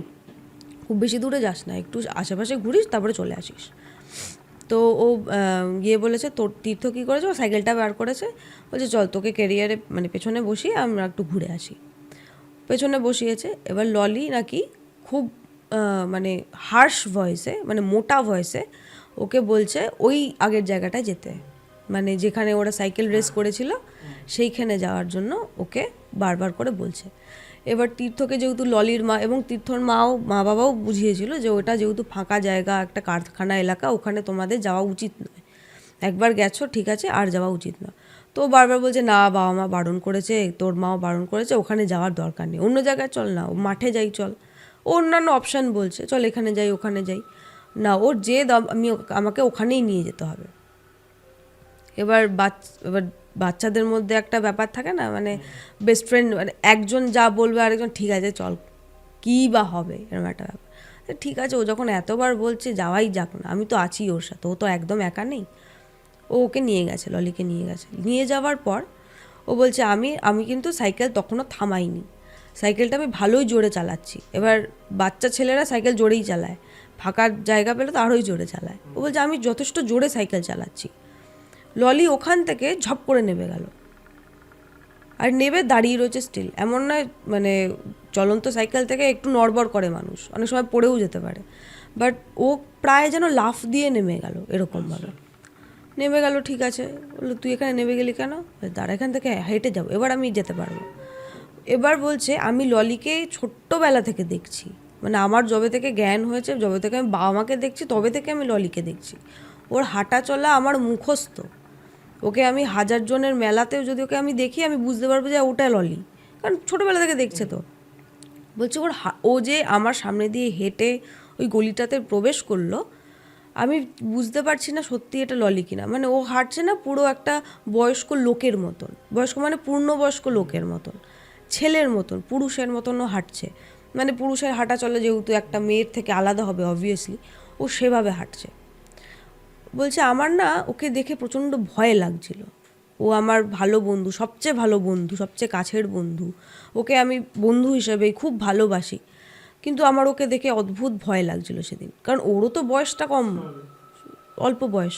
খুব বেশি দূরে যাস না, একটু আশেপাশে ঘুরিস তারপরে চলে আসিস। তো ও গিয়ে বলেছে তোর তীর্থ কী করেছে, ও সাইকেলটা বার করেছে, বলছে চল তোকে ক্যারিয়ারে মানে পেছনে বসিয়ে আমরা একটু ঘুরে আসি। পেছনে বসিয়েছে। এবার ললি নাকি খুব মানে হার্শ ভয়েসে, মানে মোটা ভয়েসে ওকে বলছে ওই আগের জায়গাটায় যেতে, মানে যেখানে ওরা সাইকেল রেস করেছিল সেইখানে যাওয়ার জন্য ওকে বারবার করে বলছে। এবার তীর্থকে যেহেতু ললির মা এবং তীর্থর মা বাবাও বুঝিয়েছিল যে ওটা যেহেতু ফাঁকা জায়গা, একটা কারখানা এলাকা, ওখানে তোমাদের যাওয়া উচিত নয়, একবার গেছো ঠিক আছে, আর যাওয়া উচিত না। তো বারবার বলছে না বাবা মা বারণ করেছে, তোর মাও বারণ করেছে, ওখানে যাওয়ার দরকার নেই, অন্য জায়গায় চল না, মাঠে যাই চল, ও অন্যান্য অপশান বলছে, চল এখানে যাই ওখানে যাই, না ওর যে আমাকে ওখানেই নিয়ে যেতে হবে। এবার বাচ্চাদের মধ্যে একটা ব্যাপার থাকে না, মানে বেস্ট ফ্রেন্ড, মানে একজন যা বলবে আরেকজন ঠিক আছে চল, কী বা হবে এরকম একটা ব্যাপার। ঠিক আছে, ও যখন এতবার বলছে যাওয়াই যাক না, আমি তো আছি ওর সাথে, ও তো একদম একা নেই। ও ওকে নিয়ে গেছে, ললিকে নিয়ে গেছে। নিয়ে যাওয়ার পর ও বলছে আমি কিন্তু সাইকেল তখনও থামাইনি, সাইকেলটা আমি ভালোই জোরে চালাচ্ছি। এবার বাচ্চা ছেলেরা সাইকেল জোরেই চালায়, ফাঁকা জায়গা পেলে তো আরোই জোরে চালায়। ও বলছে আমি যথেষ্ট জোরে সাইকেল চালাচ্ছি। ললি ওখান থেকে ঝপ করে নেমে গেল, আর নেবে দাঁড়িয়ে রয়েছে স্টিল। এমন নয় মানে চলন্ত সাইকেল থেকে একটু নড়বড় করে মানুষ, অনেক সময় পড়েও যেতে পারে, বাট ও প্রায় যেন লাফ দিয়ে নেমে গেল এরকমভাবে। নেমে গেল, ঠিক আছে, বললো তুই এখানে নেমে গেলি কেন, দাঁড়া এখান থেকে হেঁটে যাবো, এবার আমি যেতে পারবো। এবার বলছে আমি ললিকে ছোট্টবেলা থেকে দেখছি, মানে আমার যবে থেকে জ্ঞান হয়েছে, যবে থেকে আমি বাবা মাকে দেখছি, তবে থেকে আমি ললিকে দেখছি, ওর হাঁটা চলা আমার মুখস্থ, ওকে আমি 1000 জনের মেলাতেও যদি ওকে আমি দেখি আমি বুঝতে পারবো যে ওটা ললি, কারণ ছোটোবেলা থেকে দেখছে। তো বলছে ও যে আমার সামনে দিয়ে হেঁটে ওই গলিটাতে প্রবেশ করলো, আমি বুঝতে পারছি না সত্যি এটা ললি কিনা, মানে ও হাঁটছে না পুরো একটা বয়স্ক লোকের মতন, বয়স্ক মানে পূর্ণবয়স্ক লোকের মতন, ছেলের মতন, পুরুষের মতনও হাঁটছে, মানে পুরুষের হাঁটা চলে যেহেতু একটা মেয়ের থেকে আলাদা হবে অবভিয়াসলি, ও সেভাবে হাঁটছে। বলছে আমার না ওকে দেখে প্রচণ্ড ভয় লাগছিল, ও আমার ভালো বন্ধু, সবচেয়ে ভালো বন্ধু, সবচেয়ে কাছের বন্ধু, ওকে আমি বন্ধু হিসেবেই খুব ভালোবাসি, কিন্তু আমার ওকে দেখে অদ্ভুত ভয় লাগছিল সেদিন, কারণ ওরও তো বয়সটা কম, অল্প বয়স।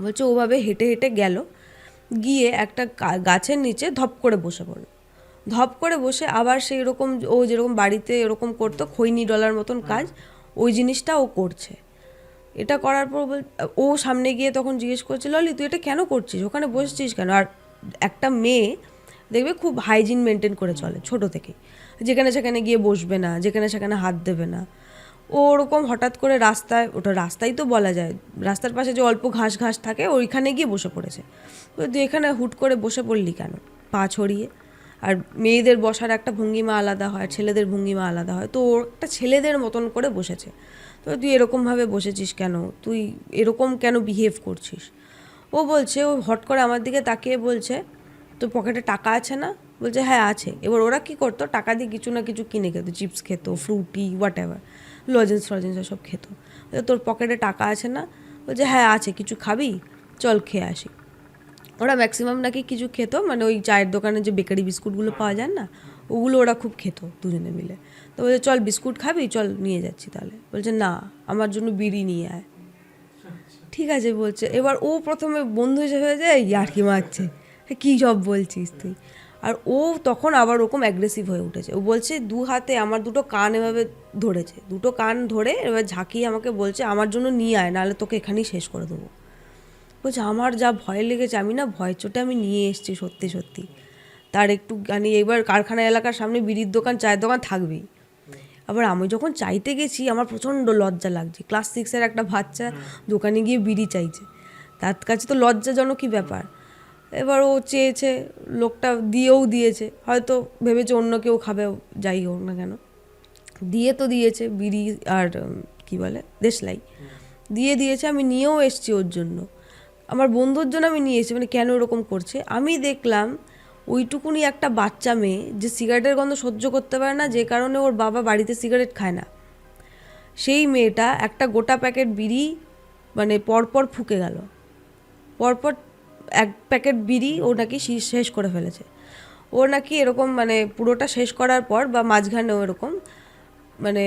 বলছে ওভাবে হেঁটে হেঁটে গেল, গিয়ে একটা গাছের নিচে ধপ করে বসে পড়ল। ধপ করে বসে আবার সেই রকম ও যেরকম বাড়িতে এরকম করতো খৈনি ডলার মতন কাজ, ওই জিনিসটা ও করছে। এটা করার পর ও সামনে গিয়ে তখন জিজ্ঞেস করছে ললি তুই এটা কেন করছিস, ওখানে বসছিস কেন? আর একটা মেয়ে দেখবে খুব হাইজিন মেনটেন করে চলে ছোটো থেকে, যেখানে সেখানে গিয়ে বসবে না, যেখানে সেখানে হাত দেবে না। ও ওরকম হঠাৎ করে রাস্তায়, ওটা রাস্তাই তো বলা যায়, রাস্তার পাশে যে অল্প ঘাস ঘাস থাকে ওইখানে গিয়ে বসে পড়েছে। তুই এখানে হুট করে বসে পড়লি কেন পা ছড়িয়ে? আর মেয়েদের বসার একটা ভঙ্গিমা আলাদা হয়, ছেলেদের ভঙ্গিমা আলাদা হয়, তো ওর একটা ছেলেদের মতন করে বসেছে। তো তুই এরকমভাবে বসেছিস কেন, তুই এরকম কেন বিহেভ করছিস। ও বলছে, ও হট করে আমার দিকে তাকিয়ে বলছে, তোর পকেটে টাকা আছে না? বলছে হ্যাঁ আছে। এবার ওরা কী করতো, টাকা দিয়ে কিছু না কিছু কিনে খেতো, চিপস খেতো, ফ্রুটি, হোয়াট এভার, লজেন্স ফজেন্স সব খেত। তোর পকেটে টাকা আছে না? বলছে হ্যাঁ আছে, কিছু খাবি, চল খেয়ে আসি। ওরা ম্যাক্সিমাম নাকি কিছু খেত, মানে ওই চায়ের দোকানে যে বেকারি বিস্কুটগুলো পাওয়া যায় না, ওগুলো ওরা খুব খেত দুজনে মিলে। তো বলছে চল বিস্কুট খাবি, চল নিয়ে যাচ্ছি তাহলে। বলছে না, আমার জন্য বিড়ি নিয়ে আয়। ঠিক আছে বলছে। এবার ও প্রথমে বন্ধু হিসেবে যায় ইয়ার্কি মারছে, কী সব বলছিস তুই। আর ও তখন আবার ওরকম অ্যাগ্রেসিভ হয়ে উঠেছে। ও বলছে দু হাতে আমার দুটো কান এভাবে ধরেছে, দুটো কান ধরে এবার ঝাঁকিয়ে আমাকে বলছে আমার জন্য নিয়ে আয়, নাহলে তোকে এখানেই শেষ করে দেবো। বলছে আমার যা ভয় লেগেছে, আমি না ভয় চোটে আমি নিয়ে এসেছি সত্যি সত্যি। তার একটু মানে এবার কারখানা এলাকার সামনে বিড়ির দোকান, চায়ের দোকান থাকবেই। আবার আমি যখন চাইতে গেছি আমার প্রচণ্ড লজ্জা লাগছে। ক্লাস 6-এর একটা বাচ্চা দোকানে গিয়ে বিড়ি চাইছে, তার কাছে তো লজ্জাজনকই ব্যাপার। এবার ও চেয়েছে, লোকটা দিয়েও দিয়েছে, হয়তো ভেবেছে অন্য কেউ খাবে, যাই হোক না কেন, দিয়ে তো দিয়েছে বিড়ি আর কি বলে দেশলাই দিয়ে দিয়েছে। আমি নিয়েও এসছি ওর জন্য, আমার বন্ধুর জন্য আমি নিয়ে এসেছি। মানে কেন এরকম করছে, আমি দেখলাম ওইটুকুনি একটা বাচ্চা মেয়ে যে সিগারেটের গন্ধ সহ্য করতে পারে না, যে কারণে ওর বাবা বাড়িতে সিগারেট খায় না, সেই মেয়েটা একটা গোটা প্যাকেট বিড়ি মানে পরপর ফুকে গেল। পরপর এক প্যাকেট বিড়ি ও নাকি শেষ করে ফেলেছে। ও নাকি এরকম মানে পুরোটা শেষ করার পর বা মাঝখানেও এরকম মানে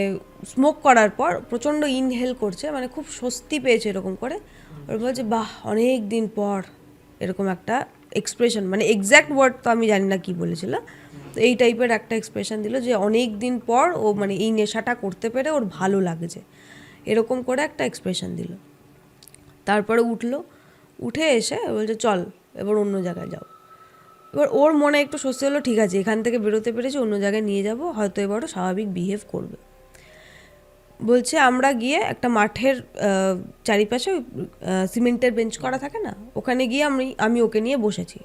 স্মোক করার পর প্রচণ্ড ইনহেল করছে, মানে খুব স্বস্তি পেয়েছে এরকম করে। ওর বলছে বাহ অনেক দিন পর এরকম একটা এক্সপ্রেশন, মানে এক্স্যাক্ট ওয়ার্ড তো আমি জানি না কি বলেছিল, তো এই টাইপের একটা এক্সপ্রেশন দিল যে অনেক দিন পর ও মানে এই নেশাটা করতে পেরে ওর ভালো লাগছে, এরকম করে একটা এক্সপ্রেশন দিল। তারপরে উঠে এসে বলছে চল এবার অন্য জায়গায় যাও। এবার ওর মনে একটু স্বস্তি হলো, ঠিক আছে এখান থেকে বেরোতে পেরেছি, অন্য জায়গায় নিয়ে যাব, হয়তো এবারও স্বাভাবিক বিহেভ করবে। বলছে আমরা গিয়ে একটা মাঠের চারিপাশে সিমেন্টের বেঞ্চ করা থাকে না, ওখানে গিয়ে আমি ওকে নিয়ে বসেছি,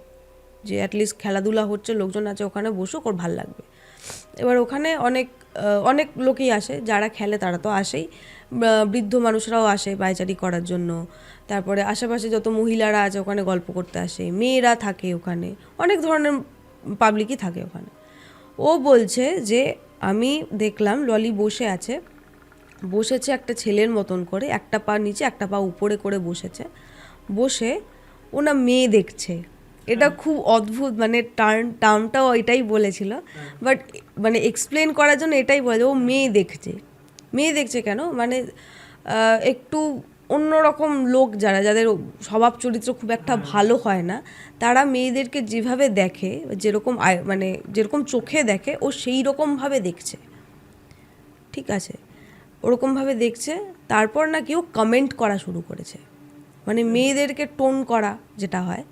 যে অ্যাটলিস্ট খেলাধুলা হচ্ছে, লোকজন আছে, ওখানে বসুক, ওর ভাল লাগবে। এবার ওখানে অনেক লোকই আসে, যারা খেলে তারা তো আসেই, বৃদ্ধ মানুষরাও আসে পায়চারি করার জন্য, তারপরে আশেপাশে যত মহিলারা আছে ওখানে গল্প করতে আসে, মেয়েরা থাকে ওখানে, অনেক ধরনের পাবলিকই থাকে ওখানে। ও বলছে যে আমি দেখলাম ললি বসেছে একটা ছেলের মতন করে, একটা পা নিচে একটা পা উপরে করে বসে ওনা মেয়ে দেখছে। এটা খুব অদ্ভুত, মানে টার্মটাও এটাই বলেছিল, বাট মানে এক্সপ্লেন করার জন্য এটাই বলে, ও মেয়ে দেখছে কেন, মানে একটু অন্যরকম লোক যাদের স্বভাব চরিত্র খুব একটা ভালো হয় না, তারা মেয়েদেরকে যেভাবে দেখে, মানে যেরকম চোখে দেখে, ও সেই রকমভাবে দেখছে, ঠিক আছে, ওরকমভাবে দেখছে। তারপর না কেউ কমেন্ট করা শুরু করেছে, মানে মেয়েদেরকে টোন করা যেটা হয়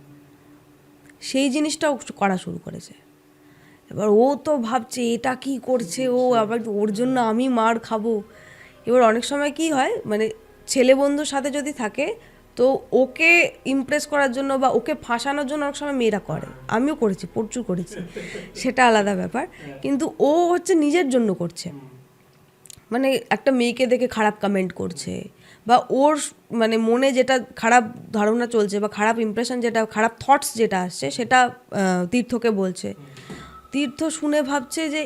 সেই জিনিসটাও করা শুরু করেছে। এবার ও তো ভাবছে এটা কি করছে ও, আবার ওর জন্য আমি মার খাবো। এবার অনেক সময় কি হয়, মানে ছেলে বন্ধুর সাথে যদি থাকে তো ওকে ইমপ্রেস করার জন্য বা ওকে ফাঁসানোর জন্য অনেক সময় মেয়েরা করে, আমিও করেছি, প্রচুর করেছি, সেটা আলাদা ব্যাপার। কিন্তু ও হচ্ছে নিজের জন্য করছে, মানে একটা মেয়েকে দেখে খারাপ কমেন্ট করছে, বা ওর মানে মনে যেটা খারাপ ধারণা চলছে বা খারাপ ইমপ্রেশন যেটা, খারাপ থটস যেটা আসছে, সেটা তীর্থকে বলছে। তীর্থ শুনে ভাবছে যে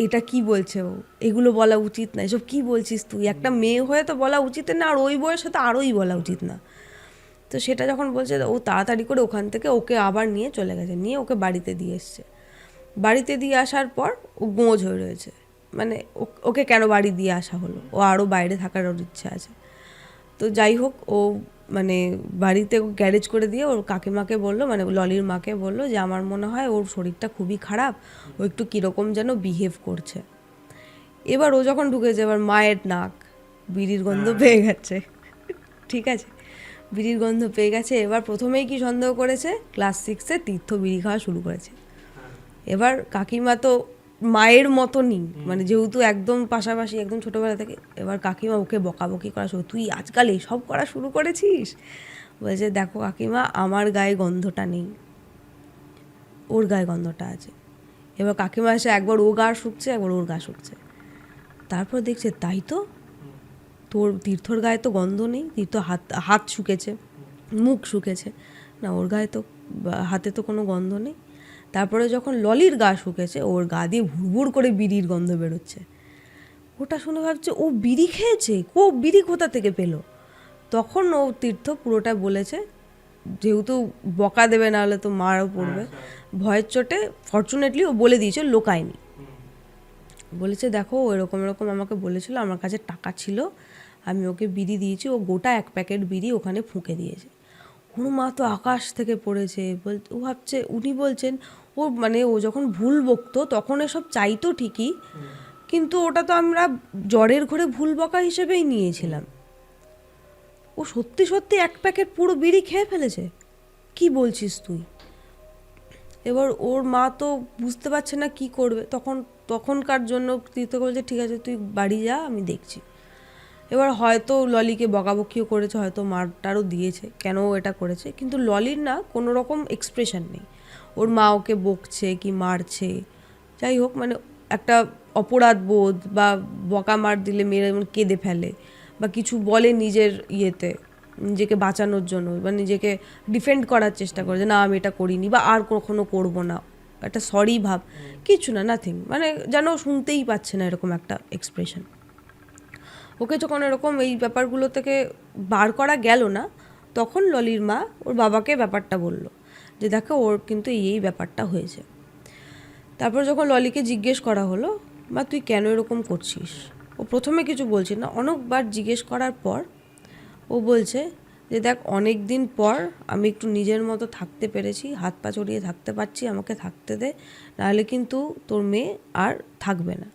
এটা কি বলছে ও, এগুলো বলা উচিত না, এসব কি বলছিস তুই, একটা মেয়ে হয়ে তো বলা উচিত না, আর ওই বয়সে তো আরোই বলা উচিত না। তো সেটা যখন বলছে, ও তাড়াতাড়ি করে ওখান থেকে ওকে আবার নিয়ে চলে গেছে, নিয়ে ওকে বাড়িতে দিয়ে এসছে। বাড়িতে দিয়ে আসার পর ও গোঁজ হয়ে রয়েছে, মানে ওকে কেন বাড়ি দিয়ে আসা হলো, ও আরও বাইরে থাকার ওর ইচ্ছা আছে। তো যাই হোক, ও মানে বাড়িতে গ্যারেজ করে দিয়ে ওর কাকিমাকে বললো, মানে ললির মাকে বললো যে আমার মনে হয় ওর শরীরটা খুবই খারাপ, ও একটু কীরকম যেন বিহেভ করছে। এবার ও যখন ঢুকেছে, এবার মায়ের নাক বিড়ির গন্ধ পেয়ে গেছে, ঠিক আছে, বিড়ির গন্ধ পেয়ে গেছে। এবার প্রথমেই কি সন্দেহ করেছে, ক্লাস 6-এ তীর্থ বিড়ি খাওয়া শুরু করেছে। এবার কাকিমা তো মায়ের মতনই, মানে যেহেতু একদম পাশাপাশি, একদম ছোটোবেলা থেকে, এবার কাকিমা ওকে বকাবকি করা শুরু, তুই আজকাল এইসব করা শুরু করেছিস। বলছে দেখো কাকিমা, আমার গায়ে গন্ধটা নেই, ওর গায়ে গন্ধটা আছে। এবার কাকিমা এসে একবার ও গা শুকছে, একবার ওর গা শুকছে, তারপর দেখছে তাই তো, তোর তীর্থর গায়ে তো গন্ধ নেই, তীর্থ হাত শুকেছে, মুখ শুকেছে, না ওর গায়ে তো হাতে তো কোনো গন্ধ নেই। তারপরে যখন ললির গা শুকেছে, ওর গা দিয়ে ভুরভুর করে বিড়ির গন্ধ বেরোচ্ছে। ওটা শুনে ভাবছে ও বিড়ি খেয়েছে, বিড়ি কোথা থেকে পেলো। তখন ও তীর্থ পুরোটা বলেছে, যেহেতু বকা দেবে না হলে তো মারও পড়বে, ভয়ের চোটে ফর্চুনেটলি ও বলে দিয়েছে, লোকায়নি। বলেছে দেখো ও এরকম এরকম আমাকে বলেছিল, আমার কাছে টাকা ছিল, আমি ওকে বিড়ি দিয়েছি, ও গোটা 1 প্যাকেট বিড়ি ওখানে ফুঁকে দিয়েছে। ওর মা তো আকাশ থেকে পড়েছে। ও ভাবছে, উনি বলছেন ও মানে ও যখন ভুল বকতো তখন এসব চাইতো ঠিকই, কিন্তু ওটা তো আমরা জ্বরের ঘরে ভুল বকা হিসেবেই নিয়েছিলাম। ও সত্যি সত্যি 1 প্যাকেট পুরো বিড়ি খেয়ে ফেলেছে, কি বলছিস তুই? এবার ওর মা তো বুঝতে পারছে না কি করবে। তখনকার জন্য তীর্থ বলছে ঠিক আছে তুই বাড়ি যা, আমি দেখছি। এবার হয়তো ললিকে বকাবকিও করেছে, হয়তো মারটারও দিয়েছে কেন ও এটা করেছে, কিন্তু ললির না কোনো রকম এক্সপ্রেশন নেই। ওর মা ওকে বকছে কি মারছে, যাই হোক, মানে একটা অপরাধ বোধ বা বকা মার দিলে মেয়েরা যেমন কেঁদে ফেলে বা কিছু বলে নিজের ইয়েতে, নিজেকে বাঁচানোর জন্য বা নিজেকে ডিফেন্ড করার চেষ্টা করে যে না আমি এটা করিনি বা আর কখনো করবো না, একটা সরি ভাব, কিছু না, নাথিং, মানে যেন শুনতেই পাচ্ছে না, এরকম একটা এক্সপ্রেশন। ওকে যখন এরকম এই ব্যাপারগুলো থেকে বার করা গেল না, তখন ললির মা ওর বাবাকে ব্যাপারটা বলল যে দেখো ওর কিন্তু এই ব্যাপারটা হয়েছে। তারপর যখন ললিকে জিজ্ঞেস করা হলো বা তুই কেন এরকম করছিস, ও প্রথমে কিছু বলছিল না, অনেকবার জিজ্ঞেস করার পর ও বলছে যে দেখ অনেক দিন পর আমি একটু নিজের মতো থাকতে পেরেছি, হাত পা চড়িয়ে থাকতে পারছি, আমাকে থাকতে দে, নাহলে কিন্তু তোর মেয়ে আর থাকবে না।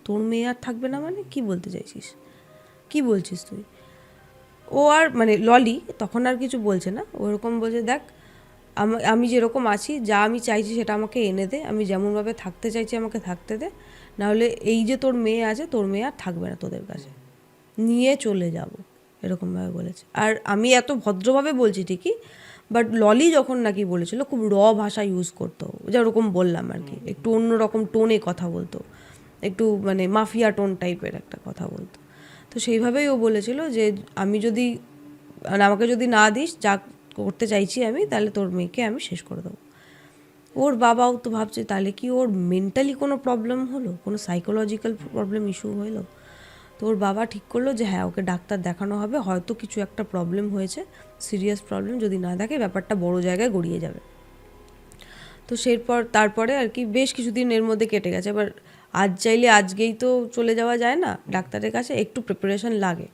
তোর মেয়ে আর থাকবে না মানে কি বলতে চাইছিস, কি বলছিস তুই? ও আর মানে ললি তখন আর কিছু বলছে না, ওরকম বলছে দেখ আমি যেরকম আছি, যা আমি চাইছি সেটা আমাকে এনে দে, আমি যেমনভাবে থাকতে চাইছি আমাকে থাকতে দে, নাহলে এই যে তোর মেয়ে আছে, তোর মেয়ে আর থাকবে না তোদের কাছে, নিয়ে চলে যাব, এরকমভাবে বলেছে। আর আমি এত ভদ্রভাবে বলছি ঠিকই, বাট ললি যখন নাকি বলেছিল খুব ভাষা ইউজ করতো, যেরকম বললাম আর কি, একটু অন্যরকম টোনে কথা বলতো, একটু মানে মাফিয়া টোন টাইপের একটা কথা বলতো। তো সেইভাবেই ও বলেছিল যে আমি যদি মানে আমাকে যদি না দিস যা করতে চাইছি আমি, তাহলে তোর মেয়েকে আমি শেষ করে দেবো। ওর বাবাও তো ভাবছে তাহলে কি ওর মেন্টালি কোনো প্রবলেম হলো, কোনো সাইকোলজিক্যাল প্রবলেম ইস্যু হলো। তো ওর বাবা ঠিক করলো যে হ্যাঁ ওকে ডাক্তার দেখানো হবে, হয়তো কিছু একটা প্রবলেম হয়েছে, সিরিয়াস প্রবলেম, যদি না দেখে ব্যাপারটা বড় জায়গায় গড়িয়ে যাবে। তো তারপরে আর কি বেশ কিছুদিন এর মধ্যে কেটে গেছে। এবার আজ চাইলে আজকেই তো চলে যাওয়া যায় না ডাক্তারের কাছে, একটু প্রিপারেশন লাগে,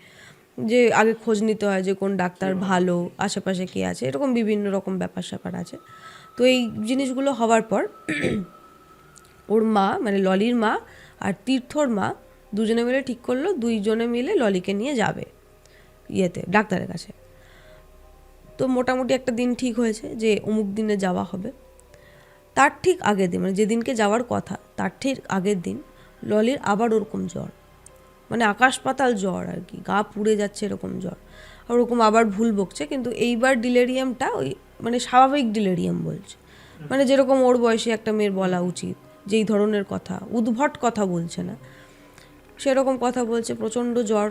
যে আগে খোঁজ নিতে হয় যে কোন ডাক্তার ভালো, আশেপাশে কে আছে, এরকম বিভিন্ন রকম ব্যাপার স্যাপার আছে। তো এই জিনিসগুলো হওয়ার পর ওর মা মানে ললির মা আর তীর্থর মা দুজনে মিলে ঠিক করলো, দুইজনে মিলে ললিকে নিয়ে যাবে ডাক্তারের কাছে। তো মোটামুটি একটা দিন ঠিক হয়েছে যে অমুক দিনে যাওয়া হবে। তার ঠিক আগের দিন মানে যেদিনকে যাওয়ার কথা তার ঠিক আগের দিন ললির আবার ওরকম জ্বর, মানে আকাশ পাতাল জ্বর আর কি, গা পুড়ে যাচ্ছে এরকম জ্বর, আর ওরকম আবার ভুল বকছে, কিন্তু এইবার ডিলেরিয়ামটা ওই মানে স্বাভাবিক ডিলেরিয়াম বলছে, মানে যেরকম ওর বয়সে একটা মেয়ের বলা উচিত, যেই ধরনের কথা, উদ্ভট কথা বলছে না, সেরকম কথা বলছে, প্রচণ্ড জ্বর।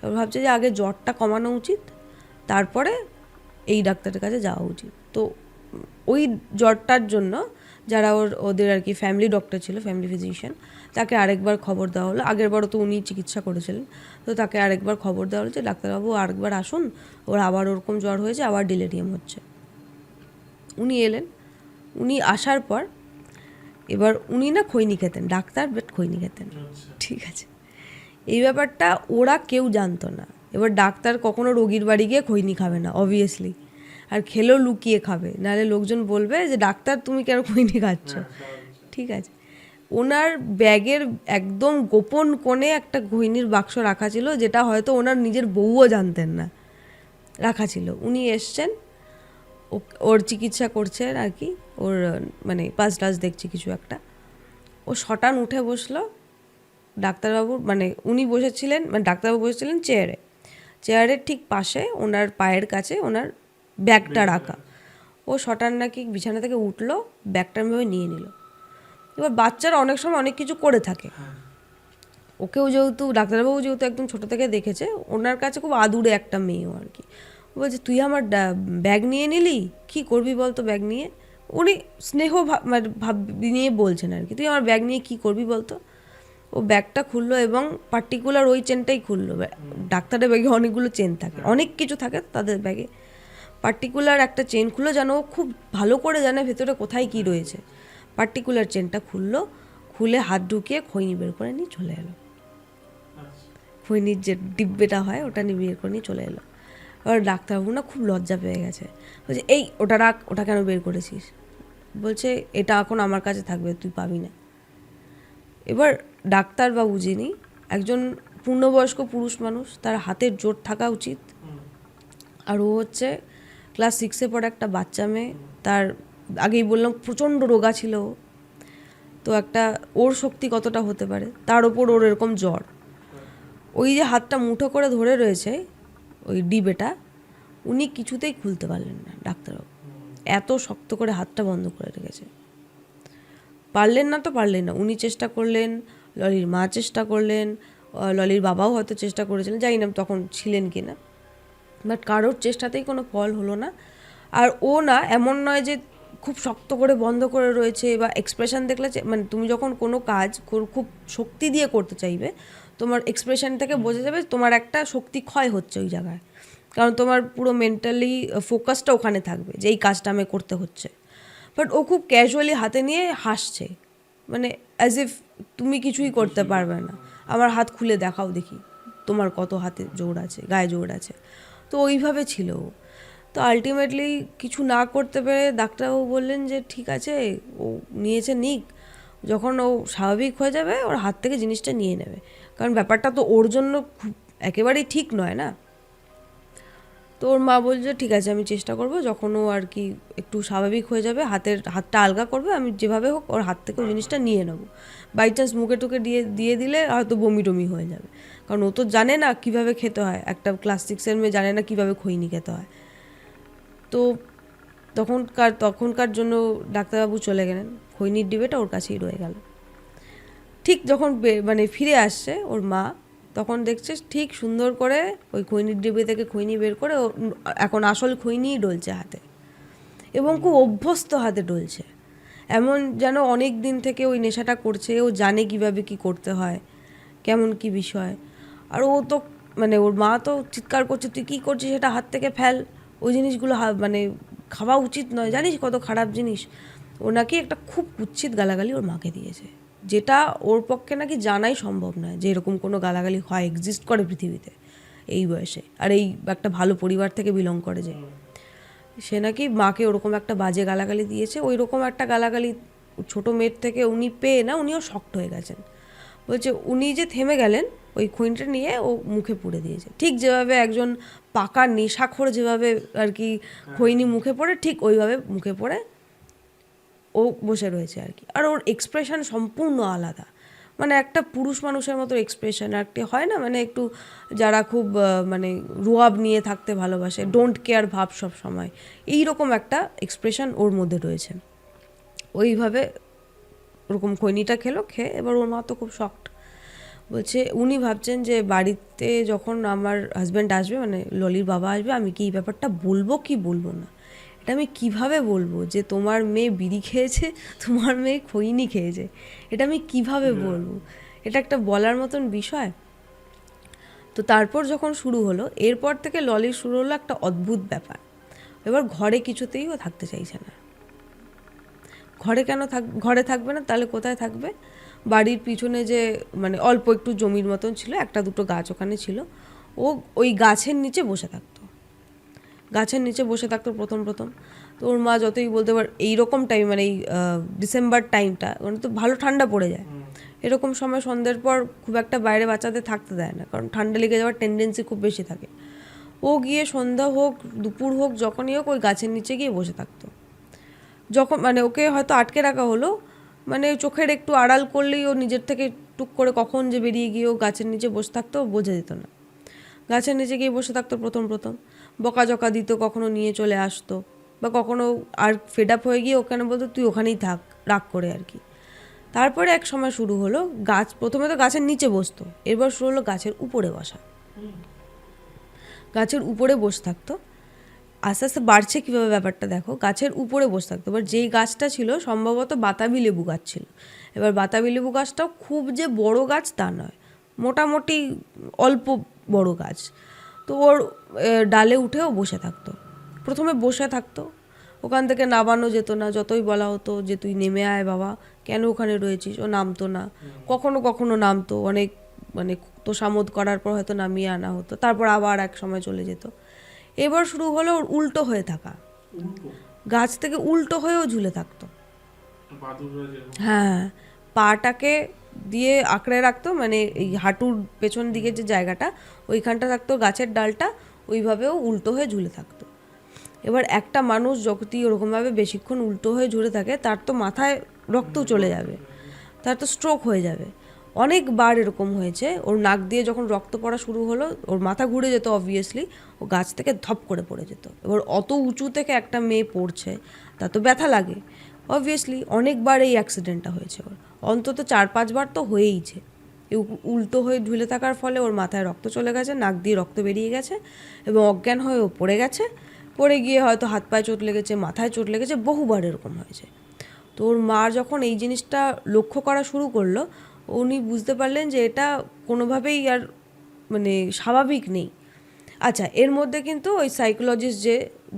এবার ভাবছে যে আগে জ্বরটা কমানো উচিত, তারপরে এই ডাক্তারের কাছে যাওয়া উচিত। তো ওই জ্বরটার জন্য যারা ওদের আর কি ফ্যামিলি ডক্টর ছিল, ফ্যামিলি ফিজিশিয়ান, তাকে আরেকবার খবর দেওয়া হলো। আগেরবারও তো উনি চিকিৎসা করেছিলেন, তো তাকে আরেকবার খবর দেওয়া হলো যে ডাক্তারবাবু আরেকবার আসুন, ওর আবার ওরকম জ্বর হয়েছে, আবার ডিলেরিয়াম হচ্ছে। উনি এলেন, উনি আসার পর এবার উনি না খৈনি খেতেন, ডাক্তার বাট খৈনি খেতেন, ঠিক আছে, এই ব্যাপারটা ওরা কেউ জানতো না। এবার ডাক্তার কখনো রোগীর বাড়ি গিয়ে খৈনি খাবে না অবভিয়াসলি, আর খেলেও লুকিয়ে খাবে, নাহলে লোকজন বলবে যে ডাক্তার তুমি কেন খৈনি খাচ্ছ, ঠিক আছে। ওনার ব্যাগের একদম গোপন কোণে একটা খৈনির বাক্স রাখা ছিল, যেটা হয়তো ওনার নিজের বউও জানতেন না রাখা ছিল। উনি এসছেন, ওর চিকিৎসা করছেন আর কি, ওর মানে পাস টাস দেখছি কিছু একটা, ও শটান উঠে বসলো। ডাক্তারবাবু মানে উনি বসেছিলেন, মানে ডাক্তারবাবু বসেছিলেন চেয়ারের ঠিক পাশে ওনার পায়ের কাছে ওনার ব্যাগটা রাখা। ও শটান নাকি বিছানা থেকে উঠলো, ব্যাগটার ভাবে নিয়ে নিল। এবার বাচ্চারা অনেক সময় অনেক কিছু করে থাকে, ওকেও যেহেতু ডাক্তারবাবু যেহেতু একদম ছোটো থেকে দেখেছে, ওনার কাছে খুব আদুরে একটা মেয়েও আর কি। বলছে তুই আমার ব্যাগ নিয়ে নিলি, কী করবি বলতো ব্যাগ নিয়ে? উনি স্নেহ ভাব নিয়ে বলছেন আর কি, তুই আমার ব্যাগ নিয়ে কী করবি বলতো। ও ব্যাগটা খুললো এবং পার্টিকুলার ওই চেনটাই খুললো। ডাক্তারের ব্যাগে অনেকগুলো চেন থাকে, অনেক কিছু থাকে তাদের ব্যাগে, পার্টিকুলার একটা চেন খুললো, যেন ও খুব ভালো করে জানে ভেতরে কোথায় কী রয়েছে। পার্টিকুলার চেনটা খুললো, খুলে হাত ঢুকিয়ে খৈনি বের করে নিয়ে চলে এলো। খৈনির যে ডিব্বেটা হয় ওটা নিয়ে বের করে নিয়ে চলে এলো। এবার ডাক্তারবাবু না খুব লজ্জা পেয়ে গেছে, বলছে এই ওটা রাখ, ওটা কেন বের করেছিস? বলছে এটা এখন আমার কাছে থাকবে, তুই পাবি না। এবার ডাক্তারবাবু যিনি একজন পূর্ণবয়স্ক পুরুষ মানুষ, তার হাতের জোর থাকা উচিত। আর ও হচ্ছে ক্লাস 6-এ পড়ে একটা বাচ্চা মেয়ে, তার আগেই বললাম প্রচণ্ড রোগা ছিল। তো একটা ওর শক্তি কতটা হতে পারে, তার ওপর ওর এরকম জ্বর। ওই যে হাতটা মুঠো করে ধরে রয়েছে ওই ডিবেটা, উনি কিছুতেই খুলতে পারলেন না ডাক্তারবাবু, এত শক্ত করে হাতটা বন্ধ করে রেখেছে। পারলেন না তো পারলেন না, উনি চেষ্টা করলেন, ললির মা চেষ্টা করলেন, ললির বাবাও হয়তো চেষ্টা করেছিলেন, জানি না তখন ছিলেন কি না, বাট কারোর চেষ্টাতেই কোনো ফল হলো না। আর ও না এমন নয় যে খুব শক্ত করে বন্ধ করে রয়েছে বা এক্সপ্রেশন দেখলে, মানে তুমি যখন কোনো কাজ খুব শক্তি দিয়ে করতে চাইবে, তোমার এক্সপ্রেশন থেকে বোঝা যাবে তোমার একটা শক্তি ক্ষয় হচ্ছে ওই জায়গায়, কারণ তোমার পুরো মেন্টালি ফোকাসটা ওখানে থাকবে যে এই কাজটা আমি করতে হচ্ছে। বাট ও খুব ক্যাজুয়ালি হাতে নিয়ে হাসছে, মানে অ্যাজ ইফ তুমি কিছুই করতে পারবে না, আমার হাত খুলে দেখাও দেখি তোমার কত হাতে জোর আছে, গায়ে জোর আছে। তো ওইভাবে ছিল ও। তো আলটিমেটলি কিছু না করতে পেরে ডাক্তারবাবু বললেন যে ঠিক আছে, ও নিয়েছে নিক, যখন ও স্বাভাবিক হয়ে যাবে ওর হাত থেকে জিনিসটা নিয়ে নেবে, কারণ ব্যাপারটা তো ওর জন্য খুব একেবারেই ঠিক নয় না। তো ওর মা বলছে ঠিক আছে আমি চেষ্টা করব, যখন ও আর কি একটু স্বাভাবিক হয়ে যাবে, হাতটা আলগা করবে, আমি যেভাবে হোক ওর হাত থেকে ওই জিনিসটা নিয়ে নেবো। বাই চান্স মুখে টুকে দিয়ে দিলে হয়তো বমি টমি হয়ে যাবে, কারণ ও তো জানে না কীভাবে খেতে হয়, একটা ক্লাস 6-এর মেয়ে জানে না কীভাবে খৈনি খেতে হয়। তো তখনকার জন্য ডাক্তারবাবু চলে গেলেন, খৈনির ডিবেটা ওর কাছেই রয়ে গেল। ঠিক যখন মানে ফিরে আসছে ওর মা, তখন দেখছে ঠিক সুন্দর করে ওই খৈনির ডিবে থেকে খৈনি বের করে এখন আসল খৈনিই ডলছে হাতে, এবং খুব অভ্যস্ত হাতে ডলছে, এমন যেন অনেক দিন থেকে ওই নেশাটা করছে, ও জানে কিভাবে কি করতে হয়, কেমন কি বিষয়। আর ও তো মানে ওর মা তো চিৎকার করছে তুই কী করছিস, সেটা হাত থেকে ফেল, ওই জিনিসগুলো মানে খাওয়া উচিত নয়, জানিস কত খারাপ জিনিস। ও নাকি একটা খুব কুৎসিত গালাগালি ওর মাকে দিয়েছে, যেটা ওর পক্ষে নাকি জানাই সম্ভব নয় যে এরকম কোনো গালাগালি হয়, এক্সিস্ট করে পৃথিবীতে এই বয়সে, আর এই একটা ভালো পরিবার থেকে বিলং করে যে সে নাকি মাকে ওরকম একটা বাজে গালাগালি দিয়েছে। ওই রকম একটা গালাগালি ছোটো মেয়ের থেকে উনি পেয়ে না, উনিও শক্ট হয়ে গেছেন। বলছে উনি যে থেমে গেলেন, ওই খৈনিটা নিয়ে ও মুখে পুড়ে দিয়েছে, ঠিক যেভাবে একজন পাকা নেশাখোর যেভাবে আর কি খৈনি মুখে পড়ে, ঠিক ওইভাবে মুখে পড়ে ও বসে রয়েছে আর কি। আর ওর এক্সপ্রেশন সম্পূর্ণ আলাদা, মানে একটা পুরুষ মানুষের মতো এক্সপ্রেশন, একটি হয় না মানে একটু যারা খুব মানে রোয়াব নিয়ে থাকতে ভালোবাসে, ডোন্ট কেয়ার ভাব সব সময়, এইরকম একটা এক্সপ্রেশন ওর মধ্যে রয়েছে। ওইভাবে ওরকম খৈনিটা খেয়ে এবার ওর মা তো খুব শকড। বলছে উনি ভাবছেন যে বাড়িতে যখন আমার হাজব্যান্ড আসবে, মানে ললির বাবা আসবে, আমি কি এই ব্যাপারটা বলবো কি বলবো না, এটা আমি কিভাবে বলবো যে তোমার মেয়ে বিড়ি খেয়েছে, তোমার মেয়ে খৈনি খেয়েছে, এটা আমি কিভাবে বলবো, এটা একটা বলার মতন বিষয়। তো তারপর যখন শুরু হলো, এরপর থেকে ললির শুরু হলো একটা অদ্ভুত ব্যাপার। এবার ঘরে কিছুতেই ও থাকতে চাইছে না। ঘরে থাকবে না, তাহলে কোথায় থাকবে? বাড়ির পিছনে যে মানে অল্প একটু জমির মতন ছিল, একটা দুটো গাছ ওখানে ছিল, ও ওই গাছের নিচে বসে থাকতো, প্রথম তো ওর মা যতই বলতে পার এইরকম টাইম, মানে এই ডিসেম্বর টাইমটা মানে তো ভালো ঠান্ডা পড়ে যায়, এরকম সময় সন্ধ্যের পর খুব একটা বাইরে বাচ্চাদের থাকতে দেয় না, কারণ ঠান্ডা লেগে যাওয়ার টেন্ডেন্সি খুব বেশি থাকে। ও গিয়ে সন্ধ্যা হোক দুপুর হোক যখনই হোক ওই গাছের নিচে গিয়ে বসে থাকতো। যখন মানে ওকে হয়তো আটকে রাখা হলো, মানে চোখের একটু আড়াল করলেই ও নিজের থেকে টুক করে কখন যে বেরিয়ে গিয়ে ও গাছের নিচে বসে থাকতো বোঝা যেত না। গাছের নিচে গিয়ে বসে থাকতো প্রথম বকাঝকা দিত, কখনো নিয়ে চলে আসতো, বা কখনো আর ফেড আপ হয়ে গিয়ে ওখানে বলতো তুই ওখানেই থাক, রাগ করে আর কি। তারপরে এক সময় শুরু হলো গাছ, প্রথমে তো গাছের নিচে বসতো, এরপর শুরু হলো গাছের উপরে বসা। গাছের উপরে বসে থাকতো, আস্তে আস্তে বাড়ছে কীভাবে ব্যাপারটা দেখো, গাছের উপরে বসে থাকতো। এবার যেই গাছটা ছিল সম্ভবত বাতাবি লেবু গাছ ছিল। এবার বাতাবি লেবু গাছটাও খুব যে বড় গাছ তা নয়, মোটামুটি অল্প বড় গাছ। তো ওর ডালে উঠেও বসে থাকতো। প্রথমে বসে থাকতো, ওখান থেকে নামানো যেত না, যতই বলা হতো যে তুই নেমে আয় বাবা, কেন ওখানে রয়েছিস, ও নামতো না। কখনো কখনো নামতো, অনেক মানে তোষামোদ করার পর হয়তো নামিয়ে আনা হতো, তারপর আবার এক সময় চলে যেত। এবার শুরু হলো ওর উল্টো হয়ে থাকা, গাছ থেকে উল্টো হয়েও ঝুলে থাকতো। হ্যাঁ, পাটাকে দিয়ে আঁকড়ে রাখতো, মানে এই হাঁটুর পেছন দিকে যে জায়গাটা ওইখানটা থাকতো গাছের ডালটা, ওইভাবেও উল্টো হয়ে ঝুলে থাকতো। এবার একটা মানুষ যখনই ওরকমভাবে বেশিক্ষণ উল্টো হয়ে ঝুলে থাকে তার তো মাথায় রক্ত চলে যাবে, তার তো স্ট্রোক হয়ে যাবে। অনেকবার এরকম হয়েছে, ওর নাক দিয়ে যখন রক্ত পড়া শুরু হলো ওর মাথা ঘুরে যেত, অবভিয়াসলি ও গাছ থেকে ধপ করে পড়ে যেত। এবার অত উঁচু থেকে একটা মেয়ে পড়ছে, তা তো ব্যথা লাগে অবভিয়াসলি। অনেকবার এই অ্যাক্সিডেন্টটা হয়েছে ওর, অন্তত 4-5 বার তো হয়েইছে। উল্টো হয়ে ঝুলে থাকার ফলে ওর মাথায় রক্ত চলে গেছে, নাক দিয়ে রক্ত বেরিয়ে গেছে এবং অজ্ঞান হয়ে ও পড়ে গেছে। পড়ে গিয়ে হয়তো হাত পায়ে চোট লেগেছে, মাথায় চোট লেগেছে, বহুবার এরকম হয়েছে। তো ওর মা যখন এই জিনিসটা লক্ষ্য করা শুরু করলো, উনি বুঝতে পারলেন যে এটা কোনোভাবেই আর মানে স্বাভাবিক নেই। আচ্ছা, এর মধ্যে কিন্তু ওই সাইকোলজিস্ট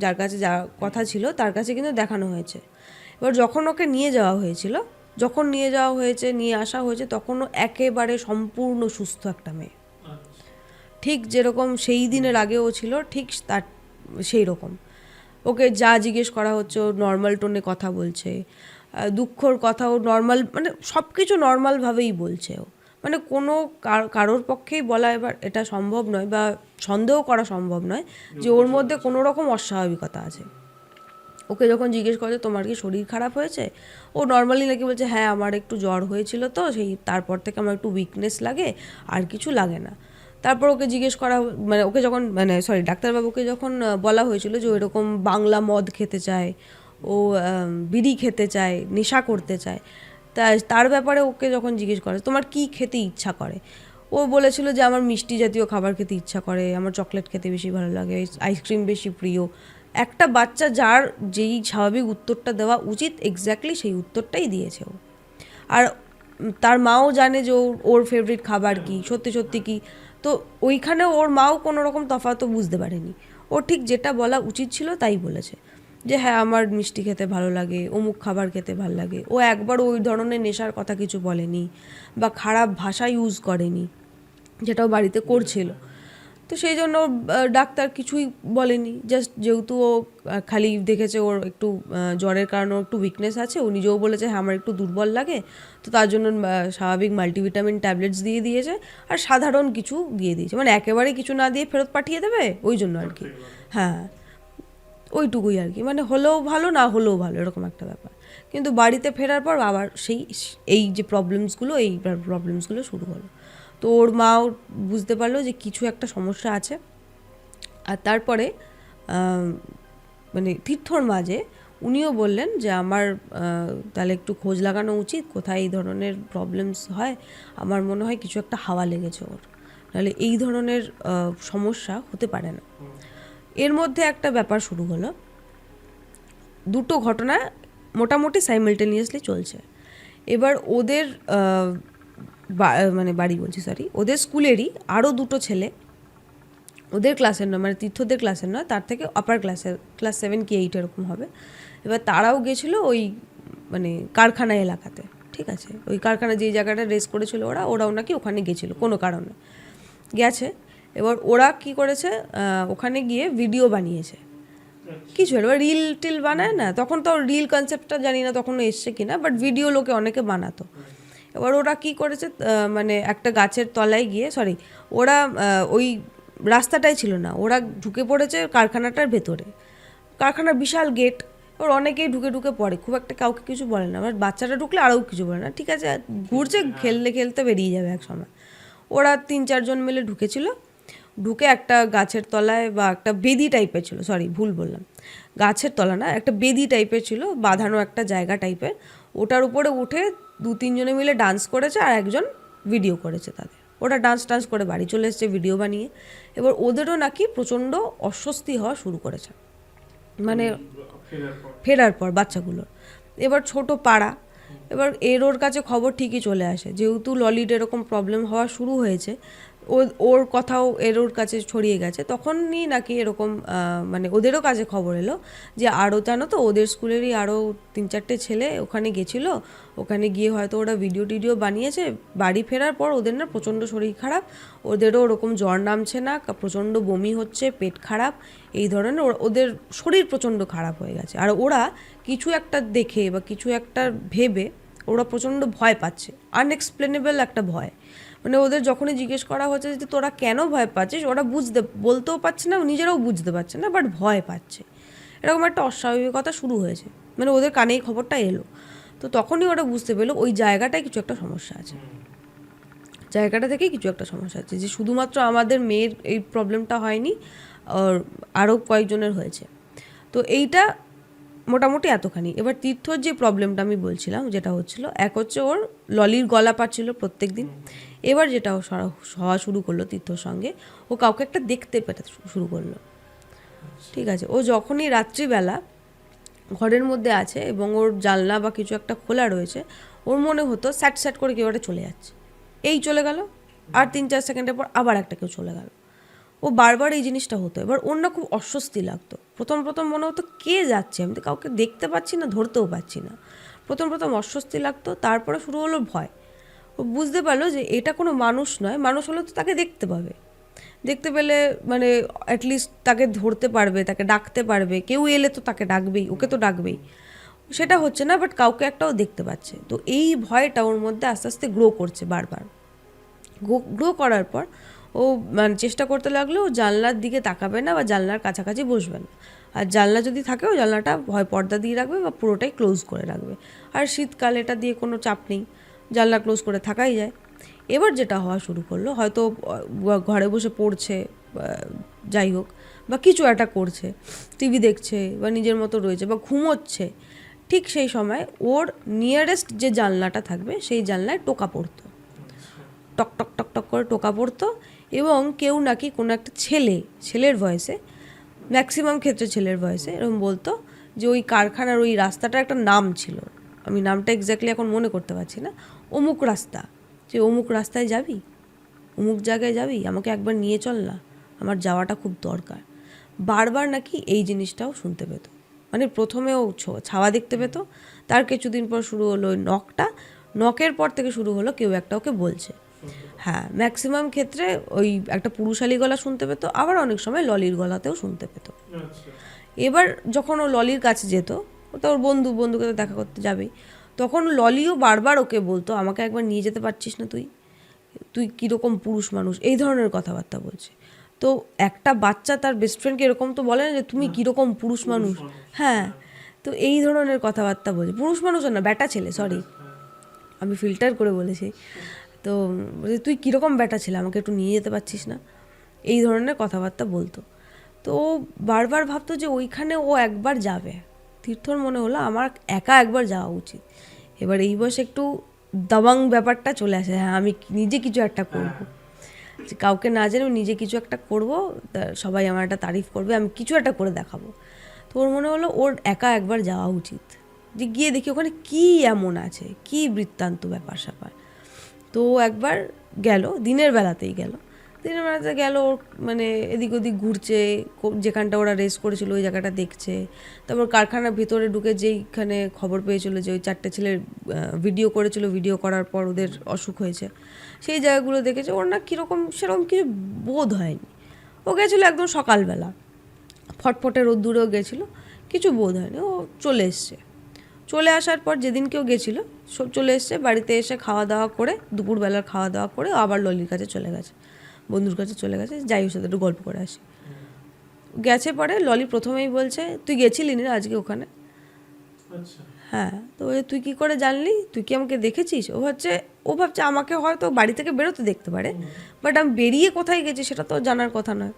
যার কাছে যার কথা ছিল তার কাছে কিন্তু দেখানো হয়েছে। এবার যখন ওকে নিয়ে যাওয়া হয়েছিল, নিয়ে আসা হয়েছে, তখন ও একেবারে সম্পূর্ণ সুস্থ একটা মেয়ে, ঠিক যেরকম সেই দিনের আগেও ছিল, ঠিক তার সেই রকম। ওকে যা জিজ্ঞেস করা হচ্ছে ও নর্মাল টোনে কথা বলছে, দুঃখর কথাও নর্মাল, মানে সব কিছু নর্মালভাবেই বলছে ও। মানে কোনো কারোর পক্ষেই বলা এবার এটা সম্ভব নয় বা সন্দেহ করা সম্ভব নয় যে ওর মধ্যে কোনো রকম অস্বাভাবিকতা আছে। ওকে যখন জিজ্ঞেস করে তোমার কি শরীর খারাপ হয়েছে, ও নর্মালি নাকি বলছে হ্যাঁ আমার একটু জ্বর হয়েছিল, তো সেই তারপর থেকে আমার একটু উইকনেস লাগে, আর কিছু লাগে না। তারপর ওকে জিজ্ঞেস করা, মানে ওকে যখন ডাক্তারবাবুকে যখন বলা হয়েছিল যে এরকম বাংলা মদ খেতে চায়, ও বিড়ি খেতে চায়, নেশা করতে চায়, তার ব্যাপারে ওকে যখন জিজ্ঞেস করে তোমার কি খেতে ইচ্ছা করে, ও বলেছিল যে আমার মিষ্টি জাতীয় খাবার খেতে ইচ্ছা করে, আমার চকলেট খেতে বেশি ভালো লাগে, আইসক্রিম বেশি প্রিয়। একটা বাচ্চা যার যেই স্বাভাবিক উত্তরটা দেওয়া উচিত এক্স্যাক্টলি সেই উত্তরটাই দিয়েছে ও। আর তার মাও জানে যে ওর ফেভারিট খাবার কি, সত্যি সত্যি কি। তো ওইখানে ওর মাও কোনো রকম তফাৎও বুঝতে পারেনি, ও ঠিক যেটা বলা উচিত ছিল তাই বলেছে যে হ্যাঁ আমার মিষ্টি খেতে ভালো লাগে, অমুক খাবার খেতে ভালো লাগে। ও একবার ওই ধরনের নেশার কথা কিছু বলেনি বা খারাপ ভাষা ইউজ করেনি, যেটাও বাড়িতে করছিল। তো সেই জন্য ডাক্তার কিছুই বলেনি, জাস্ট যেহেতু ও খালি দেখেছে ওর একটু জ্বরের কারণে একটু উইকনেস আছে, ও নিজেও বলেছে হ্যাঁ আমার একটু দুর্বল লাগে, তো তার জন্য স্বাভাবিক মাল্টিভিটামিন ট্যাবলেটস দিয়ে দিয়েছে আর সাধারণ কিছু দিয়ে দিয়েছে, মানে একেবারে কিছু না দিয়ে ফেরত পাঠিয়ে দেবে ওই জন্য আর কি। হ্যাঁ, ওইটুকুই আর কি, মানে হলেও ভালো না হলেও ভালো এরকম একটা ব্যাপার। কিন্তু বাড়িতে ফেরার পর আবার এই যে প্রবলেমসগুলো শুরু হলো। তো ওর মাও বুঝতে পারলো যে কিছু একটা সমস্যা আছে। আর তারপরে মানে তীর্থর মাঝে উনিও বললেন যে আমার তাহলে একটু খোঁজ লাগানো উচিত কোথায় এই ধরনের প্রবলেমস হয়, আমার মনে হয় কিছু একটা হাওয়া লেগেছে ওর, নাহলে এই ধরনের সমস্যা হতে পারে না। এর মধ্যে একটা ব্যাপার শুরু হলো, দুটো ঘটনা মোটামুটি সাইমালটেনিয়াসলি চলছে। এবার ওদের ওদের স্কুলেরই আরও দুটো ছেলে, ওদের ক্লাসের নয়, মানে তীর্থদের ক্লাসের নয়, তার থেকে আপার ক্লাসের, ক্লাস 7 কি 8 এরকম হবে। এবার তারাও গেছিলো ওই মানে কারখানা এলাকাতে, ঠিক আছে, ওই কারখানা যেই জায়গাটা রেস করেছিল ওরাও নাকি ওখানে গেছিলো কোনো কারণে গেছে। এবার ওরা কি করেছে, ওখানে গিয়ে ভিডিও বানিয়েছে কিছু, এবার রিল টিল বানায় না, তখন তো রিল কনসেপ্টটা জানি না তখন এসছে কিনা, বাট ভিডিও লোকে অনেকে বানাতো। এবার ওরা কি করেছে, মানে একটা গাছের তলায় গিয়ে, ওরা ওই রাস্তাটাই ছিল না, ওরা ঢুকে পড়েছে কারখানাটার ভেতরে, কারখানার বিশাল গেট, ওর অনেকেই ঢুকে ঢুকে পড়ে, খুব একটা কাউকে কিছু বলে না, আবার বাচ্চাটা ঢুকলে আরও কিছু বলে না, ঠিক আছে ঘুরছে, খেলতে খেলতে বেরিয়ে যাবে এক সময়। ওরা 3-4 জন মিলে ঢুকেছিল, ঢুকে একটা গাছের তলায় বা একটা বেদি টাইপের ছিল, ভুল বললাম, গাছের তলা না, একটা বেদি টাইপের ছিল, বাঁধানো একটা জায়গা টাইপের, ওটার উপরে উঠে 2-3 জনে মিলে ডান্স করেছে আর একজন ভিডিও করেছে তাদের। ওটা ডান্স করে বাড়ি চলে এসেছে ভিডিও বানিয়ে। এবার ওদেরও নাকি প্রচণ্ড অস্বস্তি হওয়া শুরু করেছে, মানে ফেরার পর বাচ্চাগুলোর। এবার ছোট পাড়া, এবার ওর কাছে খবর ঠিকই চলে আসে, যেহেতু ললির এরকম প্রবলেম হওয়া শুরু হয়েছে, ওর কথাও ওর কাছে ছড়িয়ে গেছে। তখনই নাকি এরকম মানে ওদেরও কাছে খবর এলো যে আরও জানো তো ওদের স্কুলেরই আরও 3-4টে ছেলে ওখানে গেছিলো, ওখানে গিয়ে হয়তো ওরা ভিডিও বানিয়েছে, বাড়ি ফেরার পর ওদের না প্রচণ্ড শরীর খারাপ, ওদেরও ওরকম জ্বর নামছে না, প্রচণ্ড বমি হচ্ছে, পেট খারাপ, এই ধরনের ওদের শরীর প্রচণ্ড খারাপ হয়ে গেছে। আর ওরা কিছু একটা দেখে বা কিছু একটা ভেবে ওরা প্রচণ্ড ভয় পাচ্ছে, আনএক্সপ্লেনেবল একটা ভয়। মানে ওদের যখনই জিজ্ঞেস করা হচ্ছে যে তোরা কেন ভয় পাচ্ছিস, ওরা বলতেও পারছে না, নিজেরাও বুঝতে পারছে না, বাট ভয় পাচ্ছে। এরকম একটা অস্বাভাবিকতা শুরু হয়েছে, মানে ওদের কানে এই খবরটা এলো। তো তখনই ওরা বুঝতে পেলো ওই জায়গাটায় কিছু একটা সমস্যা আছে, জায়গাটা থেকেই কিছু একটা সমস্যা আছে, যে শুধুমাত্র আমাদের মেয়ের এই প্রবলেমটা হয়নি, আরও কয়েকজনের হয়েছে। তো এইটা মোটামুটি এতখানি। এবার তীর্থর যে প্রবলেমটা আমি বলছিলাম, যেটা হচ্ছিল, এক হচ্ছে ওর ললির গলা পাচ্ছিল প্রত্যেক দিন। এবার যেটা হওয়া শুরু করলো তীর্থর সঙ্গে, ও কাউকে একটা দেখতে পেতে শুরু করলো। ঠিক আছে, ও যখনই রাত্রিবেলা ঘরের মধ্যে আছে এবং ওর জানলা বা কিছু একটা খোলা রয়েছে, ওর মনে হতো স্যাট করে কেউ একটা চলে যাচ্ছে, এই চলে গেল, আর 3-4 সেকেন্ডের পর আবার একটা কেউ চলে গেল। ও বারবার এই জিনিসটা হতো। এবার ওর না খুব অস্বস্তি লাগতো। প্রথম মনে হতো কে যাচ্ছে, আমি তো কাউকে দেখতে পাচ্ছি না, ধরতেও পাচ্ছি না। প্রথম অস্বস্তি লাগতো, তারপরে শুরু হলো ভয়। ও বুঝতে পারলো যে এটা কোনো মানুষ নয়, মানুষ হলে তো তাকে দেখতে পাবে, দেখতে পেলে মানে অ্যাটলিস্ট তাকে ধরতে পারবে, তাকে ডাকতে পারবে, কেউ এলে তো তাকে ডাকবেই, ওকে তো ডাকবেই। সেটা হচ্ছে না, বাট কাউকে একটাও দেখতে পাচ্ছে। তো এই ভয়টা ওর মধ্যে আস্তে আস্তে গ্রো করছে, বারবার গ্রো করার পর ও মানে চেষ্টা করতে লাগলো ও জানলার দিকে তাকাবে না বা জানলার কাছাকাছি বসবে না। আর জানলা যদি থাকেও জানলাটা হয় পর্দা দিয়ে রাখবে বা পুরোটাই ক্লোজ করে রাখবে। আর শীতকাল, এটা দিয়ে কোনো চাপ নেই, জানলা ক্লোজ করে থাকাই যায়। এবার যেটা হওয়া শুরু করলো, হয়তো ঘরে বসে পড়ছে, যাই হোক, বা কিছু একটা করছে, টিভি দেখছে বা নিজের মতো রয়েছে বা ঘুমোচ্ছে, ঠিক সেই সময় ওর নিয়ারেস্ট যে জানলাটা থাকবে সেই জানলায় টোকা পড়তো, টক টক টক টক করে টোকা পড়তো। এবং কেউ নাকি কোনো একটা ছেলের ভয়েসে, ম্যাক্সিমাম ক্ষেত্রে ছেলের ভয়েসে এরকম বলতো যে ওই কারখানার ওই রাস্তাটার একটা নাম ছিল, আমি নামটা এক্স্যাক্টলি এখন মনে করতে পারছি না, অমুক রাস্তা, যে অমুক রাস্তায় যাবি, অমুক জায়গায় যাবি, আমাকে একবার নিয়ে চল না, আমার যাওয়াটা খুব দরকার। বারবার নাকি এই জিনিসটাও শুনতে পেত। মানে প্রথমে ও ছাওয়া দেখতে পেত, তার কিছুদিন পর শুরু হলো ওই নকের পর থেকে শুরু হলো কেউ একটা ওকে বলছে। হ্যাঁ, ম্যাক্সিমাম ক্ষেত্রে ওই একটা পুরুষালী গলা শুনতে পেতো, আবার অনেক সময় ললির গলাতেও শুনতে পেতো। এবার যখন ও ললির কাছে যেত, ও তো ওর বন্ধুকে তো দেখা করতে যাবেই, তখন ললিও বারবার ওকে বলতো আমাকে একবার নিয়ে যেতে পারছিস না, তুই কীরকম পুরুষ মানুষ, এই ধরনের কথাবার্তা বলছে। তো একটা বাচ্চা তার বেস্ট ফ্রেন্ডকে এরকম তো বলে না যে তুমি কীরকম পুরুষ মানুষ। হ্যাঁ, তো এই ধরনের কথাবার্তা বলছে, পুরুষ মানুষ না, ব্যাটা ছেলে, সরি আমি ফিল্টার করে বলেছি। তো তুই কীরকম ব্যাটা ছেলে, আমাকে একটু নিয়ে যেতে পারছিস না, এই ধরনের কথাবার্তা বলতো। তো ও বারবার ভাবতো যে ওইখানে ও একবার যাবে। তীর্থর মনে হলো আমার একা একবার যাওয়া উচিত। এবার এই বয়সে একটু দাবাং ব্যাপারটা চলে আসে, হ্যাঁ আমি নিজে কিছু একটা করব, কাউকে না জেনে নিজে কিছু একটা করব, সবাই আমার একটা তারিফ করবে, আমি কিছু একটা করে দেখাবো। তো ওর মনে হলো ওর একা একবার যাওয়া উচিত, যে গিয়ে দেখি ওখানে কী এমন আছে, কী বৃত্তান্ত ব্যাপার স্যাপার। তো একবার গেল, দিনের বেলাতে গেল, মানে এদিক ওদিক ঘুরছে, যেখানটা ওরা রেস করেছিল ওই জায়গাটা দেখছে। তারপর কারখানার ভিতরে ঢুকে যেইখানে খবর পেয়েছিল যে ওই 4টে ছেলের ভিডিও করেছিল, ভিডিও করার পর ওদের অসুখ হয়েছে, সেই জায়গাগুলো দেখেছে। ওর না কীরকম সেরকম কিছু বোধ হয়নি। ও গেছিলো একদম সকালবেলা, ফটফটে রোদ্দুরেও গেছিলো, কিছু বোধ হয়নি। ও চলে আসার পর যেদিন কেউ গেছিলো সব চলে এসছে, বাড়িতে এসে খাওয়া দাওয়া করে, দুপুরবেলার খাওয়া দাওয়া করে আবার ললির কাছে চলে গেছে, বন্ধুর কাছে চলে গেছে, যাই ওর সাথে একটু গল্প করে আসি। গেছে পরে ললি প্রথমেই বলছে তুই গেছিলি না আজকে ওখানে? হ্যাঁ। তো তুই কী করে জানলি, তুই কি আমাকে দেখেছিস? ও ভাবছে আমাকে হয়তো বাড়ি থেকে বেরোতে দেখতে পারে, বাট আমি বেরিয়ে কোথায় গেছি সেটা তো জানার কথা নয়।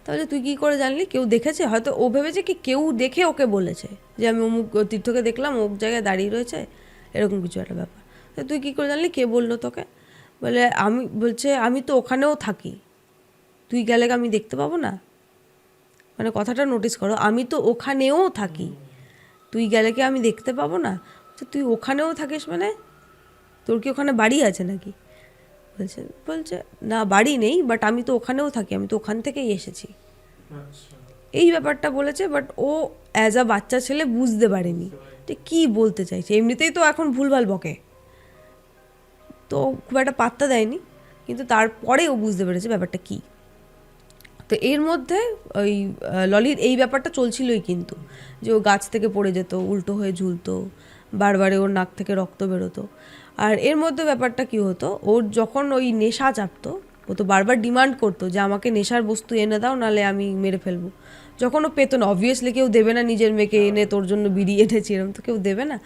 তাহলে তুই কী করে জানলি? কেউ দেখেছে? হয়তো ও ভেবেছে কি কেউ দেখে ওকে বলেছে যে আমি অমুক তীর্থকে দেখলাম অমুক জায়গায় দাঁড়িয়ে রয়েছে, এরকম কিছু একটা ব্যাপার। তো তুই কী করে জানলি? কে বললো তোকে? বলে বলছে আমি তো ওখানেও থাকি, তুই গেলে আমি দেখতে পাবো না? মানে কথাটা নোটিস করো, আমি তো ওখানেও থাকি, তুই গেলে কি আমি দেখতে পাবো না? তুই ওখানেও থাকিস মানে তোর কি ওখানে বাড়ি আছে নাকি? বলছে বলছে না বাড়ি নেই, বাট আমি তো ওখানেও থাকি, আমি তো ওখান থেকেই এসেছি। এই ব্যাপারটা বলেছে, বাট ও অ্যাজ আ বাচ্চা ছেলে বুঝতে পারেনি যে কী বলতে চাইছে। এমনিতেই তো এখন ভুলভাল বকে, তো খুব একটা পাত্তা দেয়নি, কিন্তু তারপরে ও বুঝতে পেরেছে ব্যাপারটা কী। তো এর মধ্যে ওই ললির এই ব্যাপারটা চলছিলই, কিন্তু যে ও গাছ থেকে পড়ে যেত, উল্টো হয়ে ঝুলতো, বারবারে ওর নাক থেকে রক্ত বেরোতো। আর এর মধ্যে ব্যাপারটা কী হতো, ওর যখন ওই নেশা চাপতো, ও তো বারবার ডিমান্ড করতো যে আমাকে নেশার বস্তু এনে দাও, নাহলে আমি মেরে ফেলবো। যখন ও পেতো না, অবভিয়াসলি কেউ দেবে না নিজের মেয়েকে এনে তোর জন্য বিড়ি এনেছি, এরকম তো কেউ দেবে না।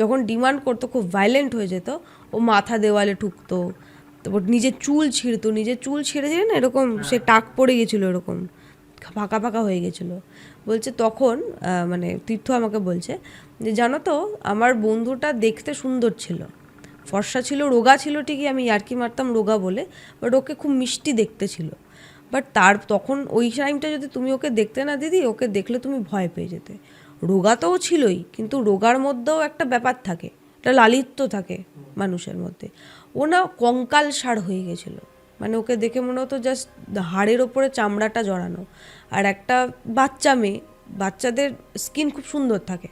যখন ডিমান্ড করতো, খুব ভায়োলেন্ট হয়ে যেত, ও মাথা দেওয়ালে ঠুকতো, তারপর নিজের চুল ছিঁড়তো, নিজের চুল ছিঁড়ে যায় না এরকম, সে টাক পড়ে গেছিলো, এরকম ফাঁকা ফাঁকা হয়ে গেছিলো। বলছে তখন মানে তীর্থ আমাকে বলছে যে জানো তো আমার বন্ধুটা দেখতে সুন্দর ছিল, ফর্সা ছিল, রোগা ছিল ঠিকই, আমি ইয়ার্কি মারতাম রোগা বলে, বাট ওকে খুব মিষ্টি দেখতে ছিল। বাট তখন ওই টাইমটা যদি তুমি ওকে দেখতে না দিদি, ওকে দেখলে তুমি ভয় পেয়ে যেতে। রোগা তো ও ছিলই, কিন্তু রোগার মধ্যেও একটা ব্যাপার থাকে, একটা লালিত্য থাকে মানুষের মধ্যে। ও না কঙ্কাল সার হয়ে গেছিল, মানে ওকে দেখে মনে হতো জাস্ট হাড়ের ওপরে চামড়াটা জড়ানো। আর একটা বাচ্চা মেয়ে, বাচ্চাদের স্কিন খুব সুন্দর থাকে,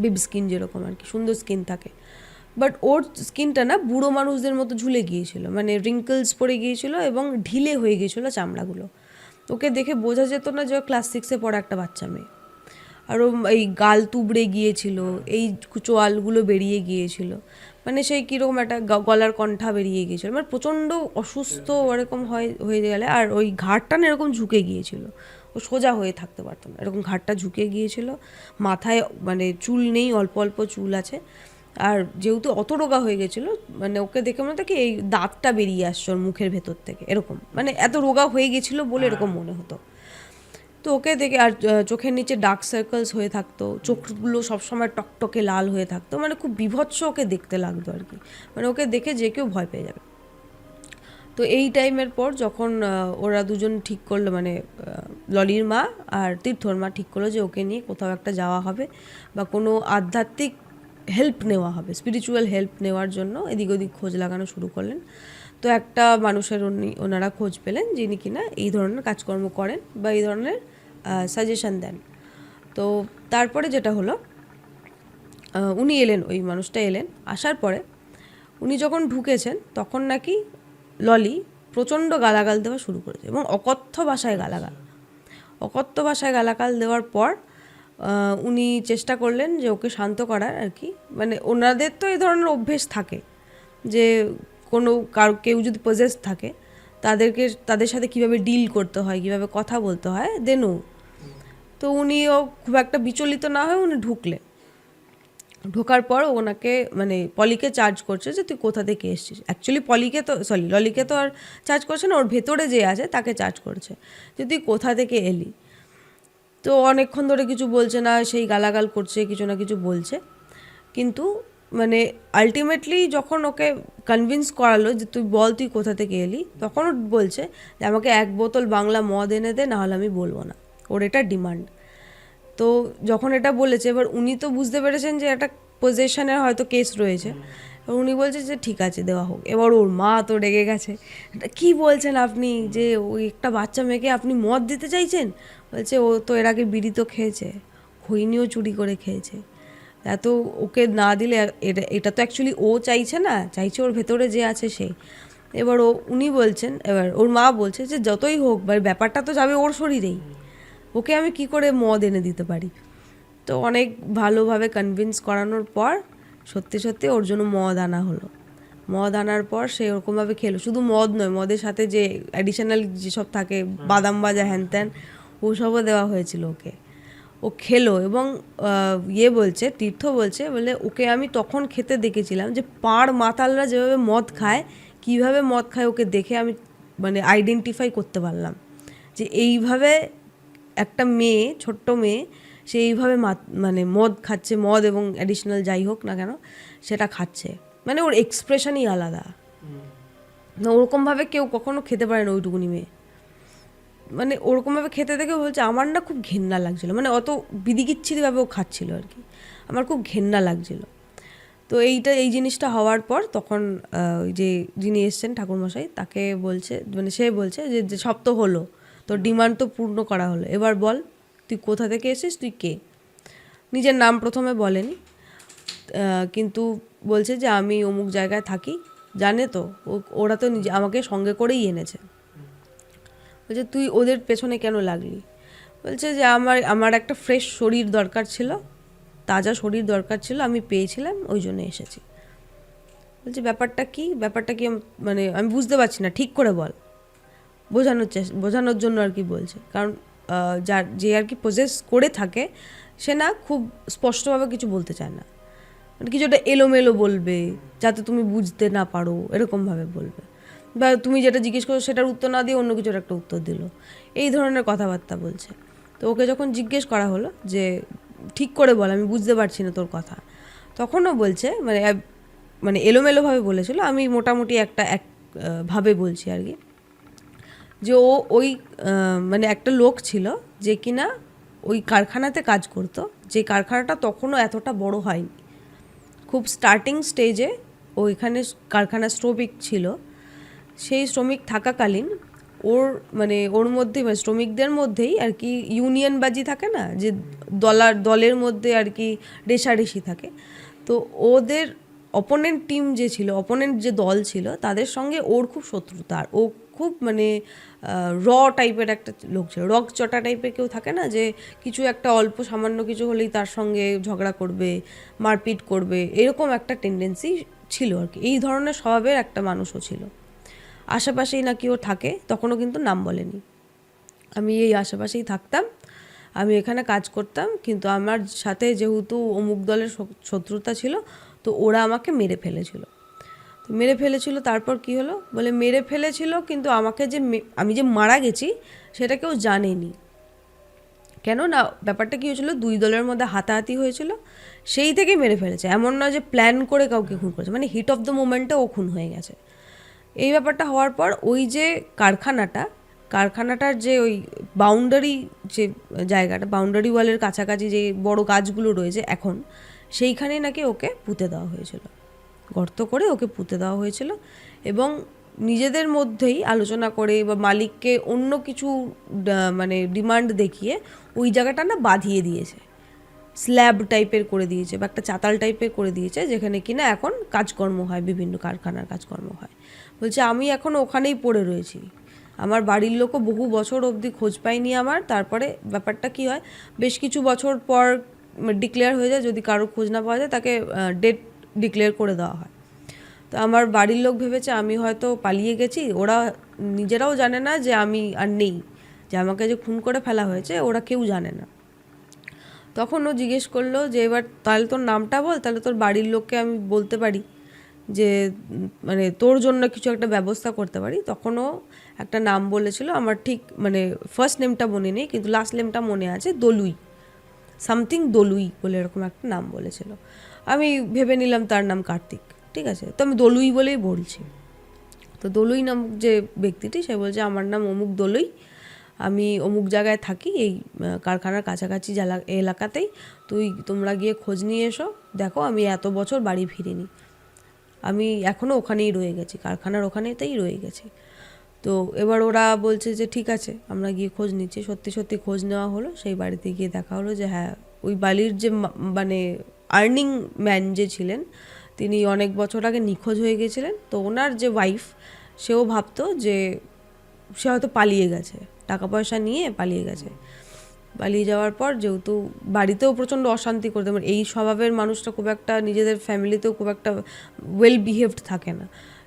বেবি স্কিন যেরকম আর কি, সুন্দর স্কিন থাকে, বাট ওর স্কিনটা না বুড়ো মানুষদের মতো ঝুলে গিয়েছিল, মানে রিঙ্কলস পড়ে গিয়েছিল এবং ঢিলে হয়ে গিয়েছিলো চামড়াগুলো। ওকে দেখে বোঝা যেত না যে ক্লাস 6-এ পড়া একটা বাচ্চা মেয়ে। আর ও এই গাল তুবড়ে গিয়েছিল, এই চোয়ালগুলো বেরিয়ে গিয়েছিল, মানে সেই কীরকম একটা গলার কণ্ঠা বেরিয়ে গিয়েছিল, মানে প্রচণ্ড অসুস্থ ওরকম হয়ে গেলে। আর ওই ঘাড়টা না এরকম ঝুঁকে গিয়েছিল, ও সোজা হয়ে থাকতে পারতো না, এরকম ঘাড়টা ঝুঁকে গিয়েছিল, মাথায় মানে চুল নেই, অল্প অল্প চুল আছে। আর যেহেতু অত রোগা হয়ে গেছিলো, মানে ওকে দেখে মনে হতো কি এই দাঁতটা বেরিয়ে আসছে ওর মুখের ভেতর থেকে, এরকম, মানে এত রোগা হয়ে গেছিলো বলে এরকম মনে হতো। তো ওকে দেখে, আর চোখের নিচে ডার্ক সার্কেলস হয়ে থাকতো, চোখগুলো সবসময় টকটকে লাল হয়ে থাকতো, মানে খুব বিভৎস ওকে দেখতে লাগতো আর কি, মানে ওকে দেখে যে কেউ ভয় পেয়ে যাবে। তো এই টাইমের পর যখন ওরা দুজন ঠিক করলো, মানে ললির মা আর তীর্থর মা ঠিক করলো যে ওকে নিয়ে কোথাও একটা যাওয়া হবে, বা কোনো আধ্যাত্মিক হেল্প নেওয়া হবে, স্পিরিচুয়াল হেল্প নেওয়ার জন্য এদিক ওদিক খোঁজ লাগানো শুরু করলেন। তো একটা মানুষের ওনারা খোঁজ পেলেন যিনি কিনা এই ধরনের কাজকর্ম করেন বা এই ধরনের সাজেশন দেন। তো তারপরে যেটা হলো, উনি এলেন, ওই মানুষটা এলেন, আসার পরে উনি যখন ঢুকেছেন তখন নাকি ললি প্রচণ্ড গালাগাল দেওয়া শুরু করেছে, এবং অকথ্য ভাষায় গালাগাল দেওয়ার পর উনি চেষ্টা করলেন যে ওকে শান্ত করার আর কি। মানে ওনাদের তো এই ধরনের অভ্যেস থাকে যে কেউ যদি পজেস থাকে তাদের সাথে কিভাবে ডিল করতে হয়, কিভাবে কথা বলতে হয় দেনও। তো উনিও খুব একটা বিচলিত না হয়ে উনি ঢোকার পর ওনাকে, মানে পলিকে চার্জ করছে যে তুই কোথা থেকে এসছিস। অ্যাকচুয়ালি ললিকে তো আর চার্জ করছে না, ওর ভেতরে যে আছে তাকে চার্জ করছে যে তুই কোথা থেকে এলি। তো অনেকক্ষণ ধরে কিছু বলছে না, সেই গালাগাল করছে, কিছু না কিছু বলছে, কিন্তু মানে আলটিমেটলি যখন ওকে কনভিন্স করালো যে তুই বল তুই কোথা থেকে এলি, তখন ও বলছে যে আমাকে 1 বোতল বাংলা মদ এনে দে, নাহলে আমি বলবো না। ওর এটা ডিমান্ড। তো যখন এটা বলেছে, এবার উনি তো বুঝতে পেরেছেন যে একটা পজেশনের হয়তো কেস রয়েছে, এবার উনি বলছে যে ঠিক আছে দেওয়া হোক। এবার ওর মা তো রেগে গেছে, কি বলছেন আপনি, যে ওই একটা বাচ্চা মেয়েকে আপনি মদ দিতে চাইছেন? বলছে ও তো এর আগে বিড়ি তো খেয়েছে, খৈনিও চুরি করে খেয়েছে, এত ওকে না দিলে এটা তো অ্যাকচুয়ালি ও চাইছে না, চাইছে ওর ভেতরে যে আছে সে। এবার উনি বলছেন, এবার ওর মা বলছে যে যতই হোক ব্যাপারটা তো যাবে ওর শরীরেই, ওকে আমি কি করে মদ এনে দিতে পারি। তো অনেক ভালোভাবে কনভিন্স করানোর পর সত্যি সত্যি ওর জন্য মদ আনা হলো। মদ আনার পর সে ওরকমভাবে খেলো, শুধু মদ নয়, মদের সাথে যে অ্যাডিশনাল যেসব থাকে, বাদাম ভাজা হ্যান ত্যান, ওসবও দেওয়া হয়েছিল ওকে। ও খেলো, এবং বলছে, তীর্থ বলছে, বলে ওকে আমি তখন খেতে দেখেছিলাম যে পাড় মাতালরা যেভাবে মদ খায়, কিভাবে মদ খায় ওকে দেখে আমি মানে আইডেন্টিফাই করতে পারলাম যে এইভাবে একটা মেয়ে, ছোট্ট মেয়ে, সে এইভাবে মানে মদ খাচ্ছে, মদ এবং অ্যাডিশনাল যাই হোক না কেন সেটা খাচ্ছে, মানে ওর এক্সপ্রেশনই আলাদা। না ওরকমভাবে কেউ কখনো খেতে পারে না ওইটুকুনি মেয়ে, মানে ওরকমভাবে খেতে দেখে বলছে আমার না খুব ঘেন্না লাগছিলো, মানে অত বিদিকিচ্ছিরিভাবে ও খাচ্ছিল আর কি, আমার খুব ঘেন্না লাগছিলো। তো এই জিনিসটা হওয়ার পর তখন ওই যে যিনি এসছেন ঠাকুরমশাই তাকে বলছে, মানে সে বলছে যে সব তো হলো, তোর ডিমান্ড তো পূর্ণ করা হলো, এবার বল তুই কোথা থেকে এসেছিস, তুই কে। নিজের নাম প্রথমে বলেনি, কিন্তু বলছে যে আমি অমুক জায়গায় থাকি, জানে তো ওরা তো নিজে আমাকে সঙ্গে করেই এনেছে। বলছে তুই ওদের পেছনে কেন লাগলি, বলছে যে আমার একটা ফ্রেশ শরীর দরকার ছিল, তাজা শরীর দরকার ছিল, আমি পেয়েছিলাম ওই জন্য এসেছি। বলছে ব্যাপারটা কি মানে আমি বুঝতে পারছি না, ঠিক করে বল। বোঝানোর জন্য আর কি বলছে, কারণ যে আর কি পজেস করে থাকে সে না খুব স্পষ্টভাবে কিছু বলতে চায় না, মানে কিছু একটা এলোমেলো বলবে যাতে তুমি বুঝতে না পারো, এরকমভাবে বলবে, বা তুমি যেটা জিজ্ঞেস করো সেটার উত্তর না দিয়ে অন্য কিছুর একটা উত্তর দিল, এই ধরনের কথাবার্তা বলছে। তো ওকে যখন জিজ্ঞেস করা হলো যে ঠিক করে বল, আমি বুঝতে পারছি না তোর কথা, তখনও বলছে মানে এলোমেলোভাবে বলেছিল, আমি মোটামুটি এক ভাবে বলছি আর কি, যে ওই মানে একটা লোক ছিল যে কিনা ওই কারখানাতে কাজ করতো, যে কারখানাটা তখনও এতটা বড় হয়নি, খুব স্টার্টিং স্টেজে ওইখানে কারখানা শ্রমিক ছিল। সেই শ্রমিক থাকাকালীন ওর মধ্যে, মানে শ্রমিকদের মধ্যেই আর কি ইউনিয়নবাজি থাকে না, যে দলের মধ্যে আর কি রেষারেষি থাকে, তো ওদের অপোনেন্ট টিম যে ছিল, অপোনেন্ট যে দল ছিল তাদের সঙ্গে ওর খুব শত্রুতা, আর ও খুব মানে টাইপের একটা লোক ছিল, চটা টাইপের কেউ থাকে না, যে কিছু একটা অল্প সামান্য কিছু হলেই তার সঙ্গে ঝগড়া করবে, মারপিট করবে, এরকম একটা টেন্ডেন্সি ছিল আর কি, এই ধরনের স্বভাবের একটা মানুষও ছিল। আশেপাশেই নাকি ও থাকে, তখনও কিন্তু নাম বলেনি। আমি এই আশেপাশেই থাকতাম, আমি এখানে কাজ করতাম, কিন্তু আমার সাথে যেহেতু অমুক দলের শত্রুতা ছিল, তো ওরা আমাকে মেরে ফেলেছিল। তারপর কি হলো, বলে মেরে ফেলেছিল, কিন্তু আমাকে আমি যে মারা গেছি সেটা কেউ জানেনি। কেন না, ব্যাপারটা কী হয়েছিল, দুই দলের মধ্যে হাতাহাতি হয়েছিল, সেই থেকেই মেরে ফেলেছে, এমন না যে প্ল্যান করে কাউকে খুন করেছে, মানে হিট অফ দ্য মোমেন্টে ও খুন হয়ে গেছে। এই ব্যাপারটা হওয়ার পর ওই যে কারখানাটার যে ওই বাউন্ডারি, যে জায়গাটা বাউন্ডারি ওয়ালের কাছাকাছি যে বড় গাছগুলো রয়েছে এখন, সেইখানে নাকি ওকে পুঁতে দেওয়া হয়েছিল, গর্ত করে ওকে পুঁতে দেওয়া হয়েছিল, এবং নিজেদের মধ্যেই আলোচনা করে বা মালিককে অন্য কিছু মানে ডিমান্ড দেখিয়ে ওই জায়গাটা না বাঁধিয়ে দিয়েছে, স্ল্যাব টাইপের করে দিয়েছে বা একটা চাতাল টাইপের করে দিয়েছে, যেখানে কিনা এখন কাজকর্ম হয়, বিভিন্ন কারখানার কাজকর্ম হয়। বলছে আমি এখন ওখানেই পড়ে রয়েছি, আমার বাড়ির লোকও বহু বছর অবধি খোঁজ পায়নি আমার। তারপরে ব্যাপারটা কি হয়, বেশ কিছু বছর পর ডিক্লেয়ার হয়ে যায়, যদি কারো খোঁজ না পাওয়া যায় তাকে ডেট ডিক্লেয়ার করে দেওয়া হয়। তো আমার বাড়ির লোক ভেবেছে আমি হয়তো পালিয়ে গেছি, ওরা নিজেরাও জানে না যে আমি আর নেই, যে আমাকে যে খুন করে ফেলা হয়েছে ওরা কেউ জানে না। তখন ও জিজ্ঞেস করলো যে এবার তাহলে তোর নামটা বল, তাহলে তোর বাড়ির লোককে আমি বলতে পারি যে মানে তোর জন্য কিছু একটা ব্যবস্থা করতে পারি। তখনও একটা নাম বলেছিল, আমার ঠিক মানে ফার্স্ট নেমটা মনে নেই, কিন্তু লাস্ট নেমটা মনে আছে, দলুই সামথিং, দলুই বলে এরকম একটা নাম বলেছিল। আমি ভেবে নিলাম তার নাম কার্তিক, ঠিক আছে, তো আমি দলুই বলেই বলছি। তো দলুই নামক যে ব্যক্তিটি, সে বলছে আমার নাম অমুক দলুই, আমি অমুক জায়গায় থাকি, এই কারখানার কাছাকাছি এলাকাতেই, তোমরা গিয়ে খোঁজ নিয়ে এসো, দেখো আমি এত বছর বাড়ি ফিরিনি, আমি এখনও ওখানেই রয়ে গেছি, কারখানার ওখানেতেই রয়ে গেছি। তো এবার ওরা বলছে যে ঠিক আছে, আমরা গিয়ে খোঁজ নিচ্ছি। সত্যি খোঁজ নেওয়া হলো, সেই বাড়িতে গিয়ে দেখা হলো যে হ্যাঁ, ওই বালির যে মানে আর্নিং ম্যান যে ছিলেন, তিনি অনেক বছর আগে নিখোঁজ হয়ে গেছিলেন। তো ওনার যে ওয়াইফ, সেও ভাবতো যে সে হয়তো পালিয়ে গেছে, টাকা পয়সা নিয়ে পালিয়ে গেছে। পালিয়ে যাওয়ার পর যেহেতু বাড়িতেও প্রচণ্ড অশান্তি করতে, মানে এই স্বভাবের মানুষটা খুব একটা নিজেদের ফ্যামিলিতেও খুব একটা ওয়েল বিহেভড থাকে না,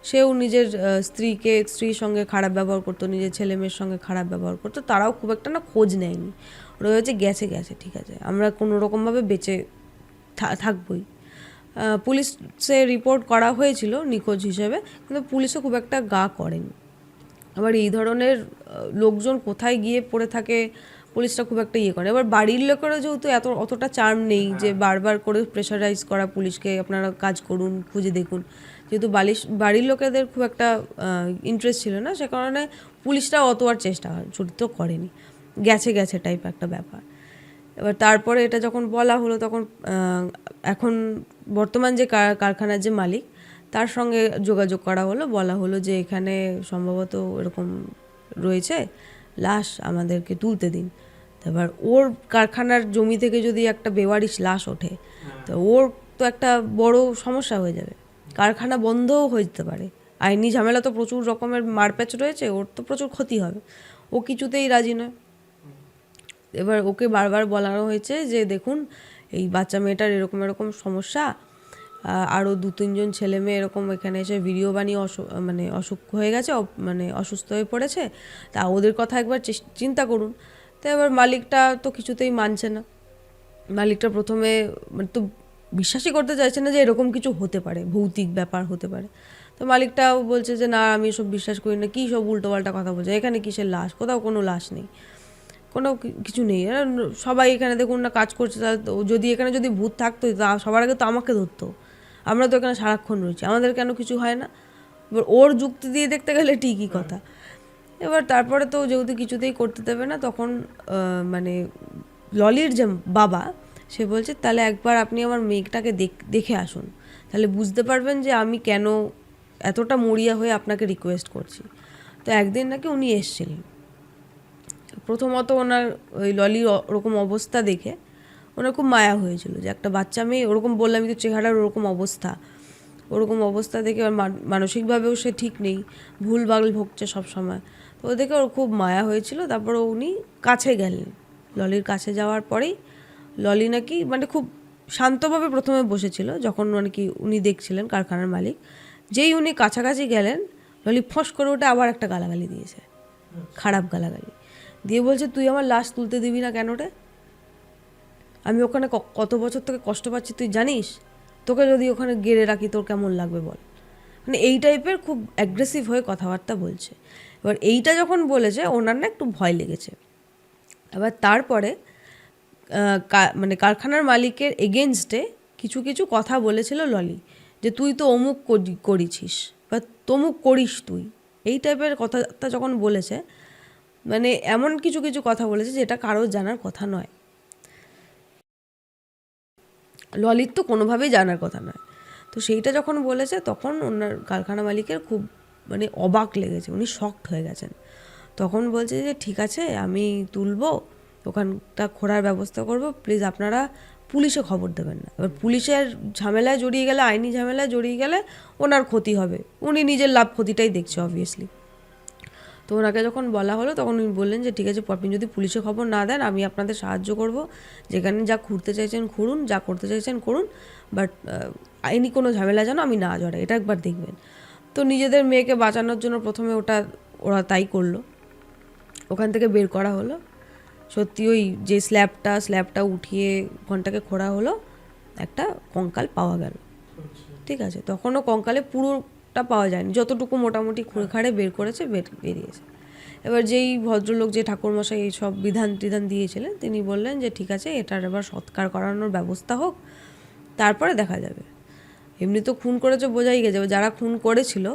সেও নিজের স্ত্রীর সঙ্গে খারাপ ব্যবহার করতো, নিজের ছেলে মেয়ের সঙ্গে খারাপ ব্যবহার করতো, তারাও খুব একটা না খোঁজ নেয়নি। ওরা হয়েছে গেছে ঠিক আছে, আমরা কোনো রকমভাবে বেঁচে থাকবই। পুলিশে রিপোর্ট করা হয়েছিল নিখোঁজ হিসেবে, কিন্তু পুলিশও খুব একটা গা করেনি। আবার এই ধরনের লোকজন কোথায় গিয়ে পড়ে থাকে পুলিশটা খুব একটা ইয়ে করে। এবার বাড়ির লোকেরও যেহেতু অতটা চার্ম নেই যে বারবার করে প্রেশারাইজ করা পুলিশকে, আপনারা কাজ করুন, খুঁজে দেখুন, যেহেতু বাড়ির লোকেদের খুব একটা ইন্টারেস্ট ছিল না, সে কারণে পুলিশরা অত আর চেষ্টা তো করেনি, গেছে টাইপ একটা ব্যাপার। এবার তারপরে এটা যখন বলা হলো তখন এখন বর্তমান যে কারখানার যে মালিক তার সঙ্গে যোগাযোগ করা হলো, বলা হলো যে এখানে সম্ভবত এরকম রয়েছে লাশ, আমাদেরকে তুলতে দিন। এবার ওর কারখানার জমি থেকে যদি একটা বেওয়ারিশ লাশ ওঠে তো ওর তো একটা বড় সমস্যা হয়ে যাবে, কারখানা বন্ধও হয়ে যেতে পারে, আইনি ঝামেলা তো প্রচুর রকমের মারপ্যাচ রয়েছে, ওর তো প্রচুর ক্ষতি হবে, ও কিছুতেই রাজি নয়। এবার ওকে বারবার বলানো হয়েছে যে দেখুন এই বাচ্চা মেয়েটার এরকম এরকম সমস্যা, আরও 2-3 জন ছেলে মেয়ে এরকম এখানে এসে ভিডিও বানিয়ে মানে অসুখ হয়ে গেছে, মানে অসুস্থ হয়ে পড়েছে, তা ওদের কথা একবার চিন্তা করুন। তো এবার মালিকটা তো কিছুতেই মানছে না, মালিকটা প্রথমে মানে তো বিশ্বাসই করতে চাইছে না যে এরকম কিছু হতে পারে, ভৌতিক ব্যাপার হতে পারে। তো মালিকটাও বলছে যে না আমি এসব বিশ্বাস করি না, কী সব উল্টোপাল্টা কথা বলছে, এখানে কিসের লাশ, কোথাও কোনো লাশ নেই, কোনো কিছু নেই, সবাই এখানে দেখুন না কাজ করছে, যদি এখানে যদি ভূত থাকতো তা সবার আগে তো আমাকে ধরতো, আমরা তো এখানে সারাক্ষণ রয়েছি, আমাদের কেন কিছু হয় না। এবার ওর যুক্তি দিয়ে দেখতে গেলে ঠিকই কথা। এবার তারপরে তো যেহেতু কিছুতেই করতে দেবে না, তখন মানে ললির যে বাবা সে বলছে তাহলে একবার আপনি আমার মেয়েটাকে দেখে আসুন, তাহলে বুঝতে পারবেন যে আমি কেন এতটা মরিয়া হয়ে আপনাকে রিকোয়েস্ট করছি। তো একদিন নাকি উনি এসেছিলেন, প্রথমত ওনার ওই ললির ওরকম অবস্থা দেখে ওনার খুব মায়া হয়েছিল যে একটা বাচ্চা মেয়ে ওরকম, বললাম তো চেহারার ওরকম অবস্থা দেখে মানসিকভাবেও সে ঠিক নেই, ভুল বাগল ভুগছে সবসময়, তো ও দেখে ওর খুব মায়া হয়েছিল। তারপর উনি কাছে গেলেন, ললির কাছে যাওয়ার পরেই ললি নাকি মানে খুব শান্তভাবে প্রথমে বসেছিল, যখন মানে কি উনি দেখছিলেন কারখানার মালিক, যেই উনি কাছাকাছি গেলেন ললি ফস করে ওটা আবার একটা গালাগালি দিয়েছে, খারাপ গালাগালি দিয়ে বলছে তুই আমার লাশ তুলতে দিবি না কেন রে, আমি ওখানে কত বছর থেকে কষ্ট পাচ্ছি তুই জানিস, তোকে যদি ওখানে গেড়ে রাখি তোর কেমন লাগবে বল, মানে এই টাইপের খুব অ্যাগ্রেসিভ হয়ে কথাবার্তা বলছে। এবার এইটা যখন বলেছে ওনার না একটু ভয় লেগেছে। এবার তারপরে মানে কারখানার মালিকের এগেনস্টে কিছু কিছু কথা বলেছিল ললি, যে তুই তো অমুক করেছিস বা তমুক করিস তুই, এই টাইপের কথাটা যখন বলেছে, মানে এমন কিছু কিছু কথা বলেছে যেটা কারোর জানার কথা নয়, ললিত তো কোনোভাবেই জানার কথা নয়। তো সেইটা যখন বলেছে তখন ওনার কারখানা মালিকের খুব মানে অবাক লেগেছে, উনি শকড হয়ে গেছেন। তখন বলছে যে ঠিক আছে আমি তুলবো, ওখানটা খোঁড়ার ব্যবস্থা করব, প্লিজ আপনারা পুলিশে খবর দেবেন না। এবার পুলিশের ঝামেলায় জড়িয়ে গেলে, আইনি ঝামেলায় জড়িয়ে গেলে ওনার ক্ষতি হবে, উনি নিজের লাভ ক্ষতিটাই দেখছে অবভিয়াসলি। তো ওনাকে যখন বলা হলো তখন উনি বললেন যে ঠিক আছে আপনি যদি পুলিশে খবর না দেন আমি আপনাদের সাহায্য করব, যেখানে যা খুঁড়তে চাইছেন খুঁড়ুন, যা করতে চাইছেন করুন, বাট আইনি কোনো ঝামেলা যেন আমি না জড়াই, এটা একবার দেখবেন। তো নিজেদের মেয়েকে বাঁচানোর জন্য প্রথমে ওরা তাই করলো, ওখান থেকে বের করা হলো। সত্যি ওই যে স্ল্যাবটা উঠিয়ে ঘন্টাকে খোঁড়া হলো, একটা কঙ্কাল পাওয়া গেল। ঠিক আছে, তখনও কঙ্কালে পুরোটা পাওয়া যায়নি, যতটুকু মোটামুটি খুঁড়ে খাড়ে বের করেছে বেরিয়েছে। এবার যেই ভদ্রলোক যে ঠাকুরমশাই এই সব বিধান দিয়েছিলেন তিনি বললেন যে ঠিক আছে এটার এবার সৎকার করানোর ব্যবস্থা হোক, তারপরে দেখা যাবে। এমনি তো খুন করেছে বোঝাই গেছে, যারা খুন করেছিল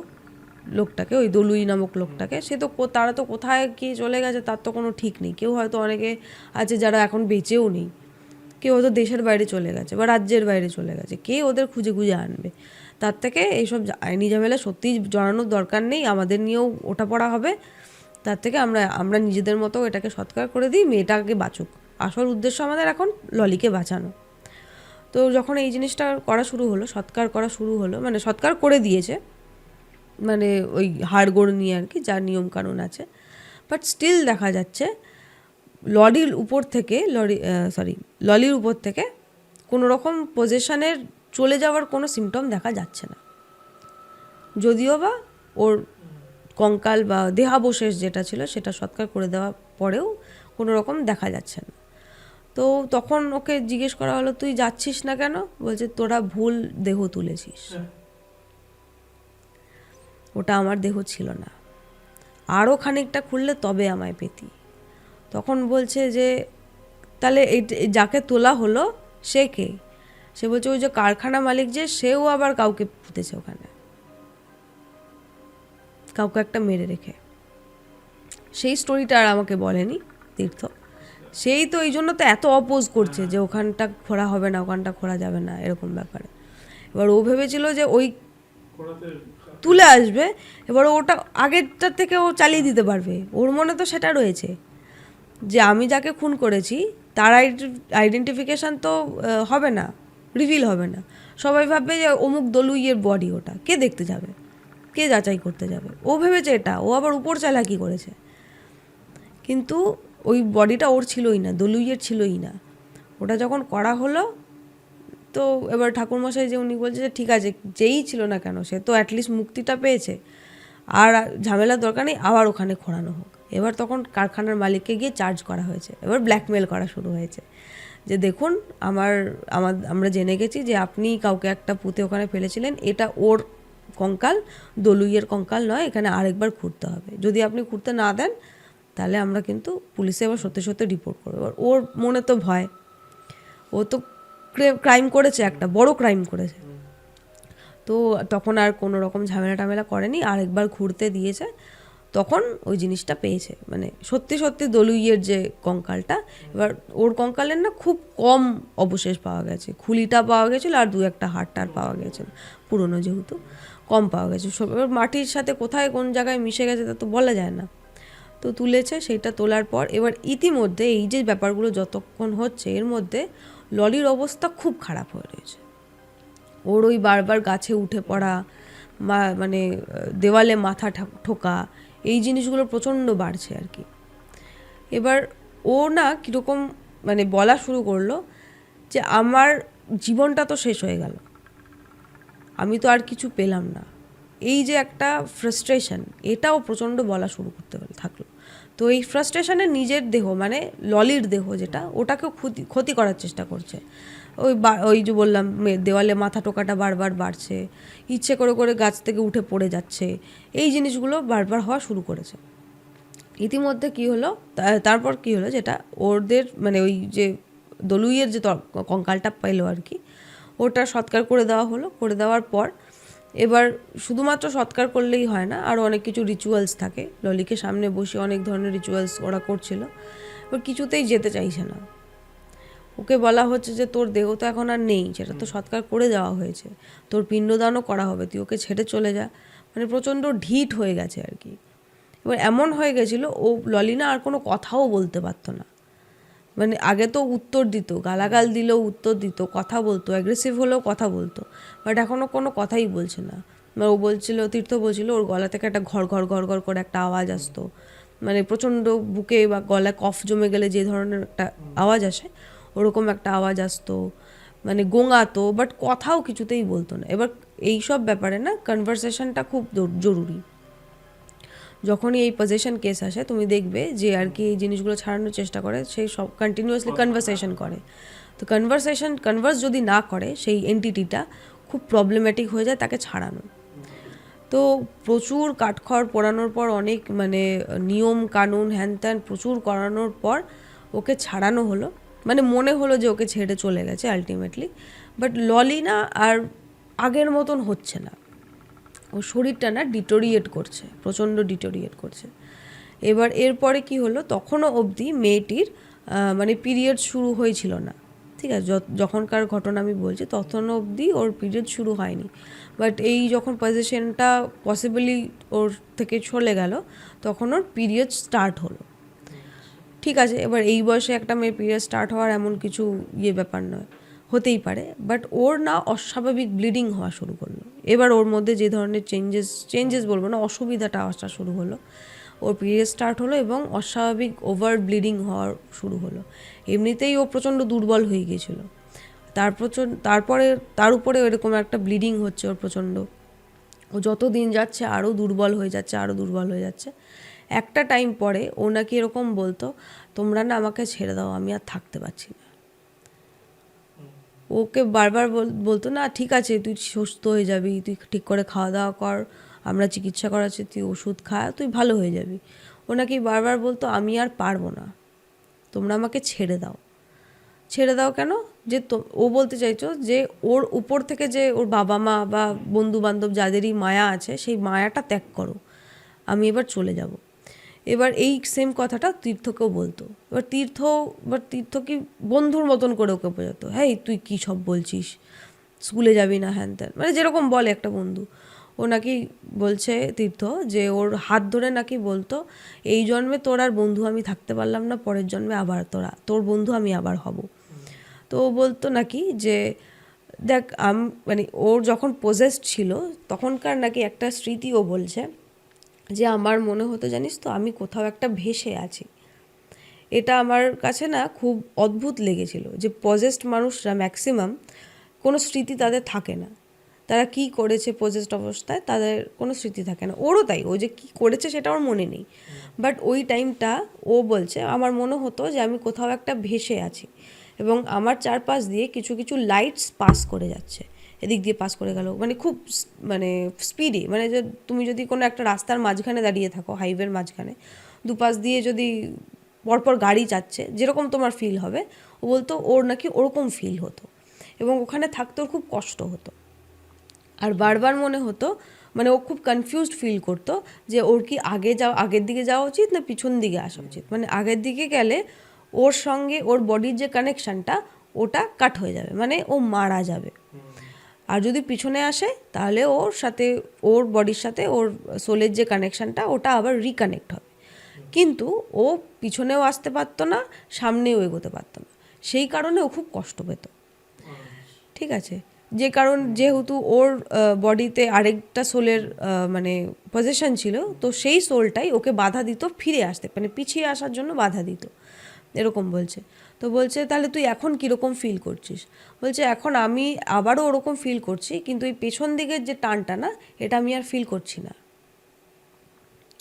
লোকটাকে, ওই দলুই নামক লোকটাকে, সে তো তারা তো কোথায় গিয়ে চলে গেছে তার তো কোনো ঠিক নেই। কেউ হয়তো অনেকে আছে যারা এখন বেঁচেও নেই, কেউ হয়তো দেশের বাইরে চলে গেছে বা রাজ্যের বাইরে চলে গেছে, কে ওদের খুঁজে আনবে। তার থেকে এইসব আইনি ঝামেলা সত্যিই জড়ানোর দরকার নেই, আমাদের নিয়েও ওঠা পড়া হবে, তার থেকে আমরা নিজেদের মতো এটাকে সৎকার করে দিই, মেয়েটাকে বাঁচুক। আসল উদ্দেশ্য আমাদের এখন ললিকে বাঁচানো। তো যখন এই জিনিসটা করা শুরু হলো, সৎকার করা শুরু হলো, মানে সৎকার করে দিয়েছে, মানে ওই হাড়গোড় নিয়ে আর কি, যা নিয়মকানুন আছে, বাট স্টিল দেখা যাচ্ছে ললির উপর থেকে কোনো রকম পজিশনের চলে যাওয়ার কোনো সিমটম দেখা যাচ্ছে না, যদিও বা ওর কঙ্কাল বা দেহাবশেষ যেটা ছিল সেটা সৎকার করে দেওয়ার পরেও কোনো রকম দেখা যাচ্ছে না। তো তখন ওকে জিজ্ঞেস করা হলো তুই যাচ্ছিস না কেন, বলছে তোরা ভুল দেহ তুলেছিস, ওটা আমার দেহ ছিল না, আরও খানিকটা খুললে তবে আমায় পেতি। তখন বলছে যে তাহলে এই যাকে তোলা হলো সে কে? সে বলছে ওই যে কারখানা মালিক, যে সেও আবার কাউকে পুঁতেছে ওখানে, কাউকে একটা মেরে রেখে। সেই স্টোরিটা আর আমাকে বলেনি তীর্থ। সেই তো এই জন্য তো এত অপোজ করছে যে ওখানটা খোঁড়া হবে না, ওখানটা খোঁড়া যাবে না, এরকম ব্যাপারে। এবার ও ভেবেছিল যে ওই তুলে আসবে, এবার ওটা আগেরটার থেকে ও চালিয়ে দিতে পারবে। ওর মনে তো সেটা রয়েছে যে আমি যাকে খুন করেছি তার আইডেন্টিফিকেশান তো হবে না, রিভিল হবে না। সবাই ভাববে যে অমুক দলুইয়ের বডি, ওটা কে দেখতে যাবে, কে যাচাই করতে যাবে? ও ভেবেছে এটা, ও আবার উপর চালাকি করেছে। কিন্তু ওই বডিটা ওর ছিলই না, দলুইয়ের ছিলই না। ওটা যখন করা হলো তো এবার ঠাকুরমশাই যে উনি বলছে যে ঠিক আছে, যেই ছিল না কেন সে তো অ্যাটলিস্ট মুক্তিটা পেয়েছে, আর ঝামেলার দরকার নেই, আবার ওখানে খোঁড়ানো হোক। এবার তখন কারখানার মালিককে গিয়ে চার্জ করা হয়েছে, এবার ব্ল্যাকমেল করা শুরু হয়েছে যে দেখুন আমরা জেনে গেছি যে আপনি কাউকে একটা পুঁতে ওখানে ফেলেছিলেন, এটা ওর কঙ্কাল, দলুইয়ের কঙ্কাল নয়, এখানে আরেকবার খুঁড়তে হবে। যদি আপনি খুঁড়তে না দেন তাহলে আমরা কিন্তু পুলিশে এবার সত্যি সত্যি রিপোর্ট করবো। এবার ওর মনে তো ভয়, ও তো ক্রাইম করেছে, একটা বড় ক্রাইম করেছে। তো তখন আর কোনো রকম ঝামেলা টামেলা করেনি, আরেকবার ঘুরতে দিয়েছে। তখন ওই জিনিসটা পেয়েছে, মানে সত্যি সত্যি দলুইয়ের যে কঙ্কালটা। এবার ওর কঙ্কালের না খুব কম অবশেষ পাওয়া গেছে, খুলিটা পাওয়া গেছিলো আর দু একটা হাড়টার পাওয়া গেছিলো, পুরনো যেহেতু কম পাওয়া গেছে সব। এবার মাটির সাথে কোথায় কোন জায়গায় মিশে গেছে তা তো বলা যায় না। তো তুলেছে, সেইটা তোলার পর এবার ইতিমধ্যে এই যে ব্যাপারগুলো যতক্ষণ হচ্ছে এর মধ্যে ললির অবস্থা খুব খারাপ হয়ে রয়েছে। ওর ওই বারবার গাছে উঠে পড়া, মানে দেওয়ালে মাথা ঠোকা, এই জিনিসগুলো প্রচণ্ড বাড়ছে আর কি। এবার ও না কীরকম মানে বলা শুরু করলো যে আমার জীবনটা তো শেষ হয়ে গেল, আমি তো আর কিছু পেলাম না। এই যে একটা ফ্রাস্ট্রেশন, এটাও প্রচণ্ড বলা শুরু করতে থাকলো। তো এই ফ্রাস্ট্রেশনে নিজের দেহ, মানে ললির দেহ যেটা, ওটাকেও ক্ষতি করার চেষ্টা করছে। ওই যে বললাম দেওয়ালে মাথা টোকাটা বারবার বাড়ছে, ইচ্ছে করে করে গাছ থেকে উঠে পড়ে যাচ্ছে, এই জিনিসগুলো বারবার হওয়া শুরু করেছে। ইতিমধ্যে কি হলো, তারপর কি হলো, যেটা ওদের মানে ওই যে দলুইয়ের যে কঙ্কালটা পাইলো আর কি, ওটা সৎকার করে দেওয়া হলো। করে দেওয়ার পর এবার শুধুমাত্র সৎকার করলেই হয় না, আরও অনেক কিছু রিচুয়ালস থাকে। ললিকে সামনে বসে অনেক ধরনের রিচুয়ালস ওরা করছিল। এবার কিছুতেই যেতে চাইছে না। ওকে বলা হচ্ছে যে তোর দেহ তো এখন আর নেই, সেটা তো সৎকার করে দেওয়া হয়েছে, তোর পিণ্ডদানও করা হবে, তুই ওকে ছেড়ে চলে যা। মানে প্রচণ্ড ঢিঠ হয়ে গেছে আর কি। এবার এমন হয়ে গেছিলো ও ললিনা আর কোনো কথাও বলতে পারতো না। মানে আগে তো উত্তর দিত, গালাগাল দিলেও উত্তর দিত, কথা বলতো, অ্যাগ্রেসিভ হলেও কথা বলতো, বাট এখনও কোনো কথাই বলছে না। ও বলছিল, তীর্থ বলছিল ওর গলা থেকে একটা ঘর ঘর ঘর ঘর করে একটা আওয়াজ আসতো, মানে প্রচণ্ড বুকে বা গলায় কফ জমে গেলে যে ধরনের একটা আওয়াজ আসে ওরকম একটা আওয়াজ আসতো, মানে গোঙাতো, বাট কথাও কিছুতেই বলতো না। এবার এইসব ব্যাপারে না কনভারসেশনটা খুব জরুরি। যখনই এই পজেশন কেস আসে তুমি দেখবে যে আর কি এই জিনিসগুলো ছাড়ানোর চেষ্টা করে, সেই সব কন্টিনিউয়াসলি কনভারসেশন করে। তো কনভার্স যদি না করে সেই এন্টিটিটা, খুব প্রবলেম্যাটিক হয়ে যায় তাকে ছাড়ানো। তো প্রচুর কাঠখড় পোড়ানোর পর, অনেক মানে নিয়ম কানুন হ্যান ত্যান প্রচুর করানোর পর ওকে ছাড়ানো হলো। মানে মনে হলো যে ওকে ছেড়ে চলে গেছে আলটিমেটলি, বাট ললি না আর আগের মতন হচ্ছে না, ওর শরীরটা না ডিটোরিয়েট করছে, প্রচণ্ড ডিটোরিয়েট করছে। এবার এরপরে কি হলো, তখনও অবধি মেয়েটির মানে পিরিয়ড শুরু হয়েছিল না, ঠিক আছে, যখনকার ঘটনা আমি বলছি তখনও অবধি ওর পিরিয়ড শুরু হয়নি। বাট এই যখন পজিশনটা পসিবলি ওর থেকে চলে গেল তখন ওর পিরিয়ড স্টার্ট হলো। ঠিক আছে, এবার এই বয়সে একটা মেয়ের পিরিয়ড স্টার্ট হওয়ার এমন কিছু ব্যাপার নয়, হতেই পারে, বাট ওর না অস্বাভাবিক ব্লিডিং হওয়া শুরু করলো। এবার ওর মধ্যে যে ধরনের চেঞ্জেস বলবো না, অসুবিধাটা আসা শুরু হলো। ওর পিরিয়ড স্টার্ট হলো এবং অস্বাভাবিক ওভার ব্লিডিং হওয়ার শুরু হলো। এমনিতেই ও প্রচণ্ড দুর্বল হয়ে গিয়েছিলো, তারপরে তার উপরে এরকম একটা ব্লিডিং হচ্ছে ওর প্রচণ্ড। ও যত দিন যাচ্ছে আরও দুর্বল হয়ে যাচ্ছে, আরও দুর্বল হয়ে যাচ্ছে। একটা টাইম পরে ও নাকি এরকম বলতো, তোমরা না আমাকে ছেড়ে দাও, আমি আর থাকতে পারছি না। ওকে বারবার বলতো না ঠিক আছে তুই সুস্থ হয়ে যাবি, তুই ঠিক করে খাওয়া দাওয়া কর, আমরা চিকিৎসা করাচ্ছি, তুই ওষুধ খা, তুই ভালো হয়ে যাবি। ও নাকি বারবার বলতো আমি আর পারবো না, তোমরা আমাকে ছেড়ে দাও। ছেড়ে দাও কেন? যে ও বলতে চাইছো যে ওর উপর থেকে যে ওর বাবা মা বা বন্ধু বান্ধব যাদেরই মায়া আছে, সেই মায়াটা ত্যাগ করো, আমি এবার চলে যাব। এবার এই সেম কথাটা তীর্থকেও বলতো। এবার তীর্থ কি বন্ধুর মতন করে ওকে বোঝাতো, হ্যাঁ তুই কী সব বলছিস, স্কুলে যাবি না, হ্যান ত্যান, মানে যেরকম বলে একটা বন্ধু। ও নাকি বলছে তীর্থ যে ওর হাত ধরে নাকি বলতো, এই জন্মে তোর আর বন্ধু আমি থাকতে পারলাম না, পরের জন্মে আবার তোর বন্ধু আমি আবার হব। তো ও বলতো নাকি যে দেখ মানে ওর যখন পজেসড ছিল তখনকার নাকি একটা স্মৃতি ও বলছে যে আমার মনে হতো জানিস তো আমি কোথাও একটা ভেসে আছি। এটা আমার কাছে না খুব অদ্ভুত লেগেছিল যে পজেসড মানুষরা ম্যাক্সিমাম কোনো স্মৃতি তাদের থাকে না, তারা কি করেছে পজেসড অবস্থায় তাদের কোনো স্মৃতি থাকে না। ওরও তাই, ও যে কী করেছে সেটা ওর মনে নেই, বাট ওই টাইমটা ও বলছে আমার মনে হতো যে আমি কোথাও একটা ভেসে আছি এবং আমার চারপাশ দিয়ে কিছু কিছু লাইটস পাস করে যাচ্ছে, এদিক দিয়ে পাস করে গেল, মানে খুব মানে স্পিডে, মানে যে তুমি যদি কোনো একটা রাস্তার মাঝখানে দাঁড়িয়ে থাকো, হাইওয়ের মাঝখানে, দুপাশ দিয়ে যদি পরপর গাড়ি যাচ্ছে যেরকম তোমার ফিল হবে, ও বলতো ওর নাকি ওরকম ফিল হতো এবং ওখানে থাকতে ওর খুব কষ্ট হতো। আর বারবার মনে হতো, মানে ও খুব কনফিউজড ফিল করতো যে ওর কি আগের দিকে যাওয়া উচিত না পিছন দিকে আসা উচিত। মানে আগের দিকে গেলে ওর সঙ্গে ওর বডির যে কানেকশানটা ওটা কাট হয়ে যাবে, মানে ও মারা যাবে। আর যদি পিছনে আসে তাহলে ওর সাথে, ওর বডির সাথে ওর সোলের যে কানেকশানটা ওটা আবার রিকানেক্ট হবে। কিন্তু ও পিছনেও আসতে পারতো না, সামনেও এগোতে পারতো না, সেই কারণে ও খুব কষ্ট পেত। ঠিক আছে, যেহেতু ওর বডিতে আরেকটা সোলের মানে পজিশন ছিল, তো সেই সোলটাই ওকে বাধা দিত ফিরে আসতে, মানে পিছিয়ে আসার জন্য বাধা দিত, এরকম বলছে। তো বলছে তাহলে তুই এখন কীরকম ফিল করছিস? বলছে এখন আমি আবারও ওরকম ফিল করছি, কিন্তু এই পেছন দিকের যে টানটা না, এটা আমি আর ফিল করছি না।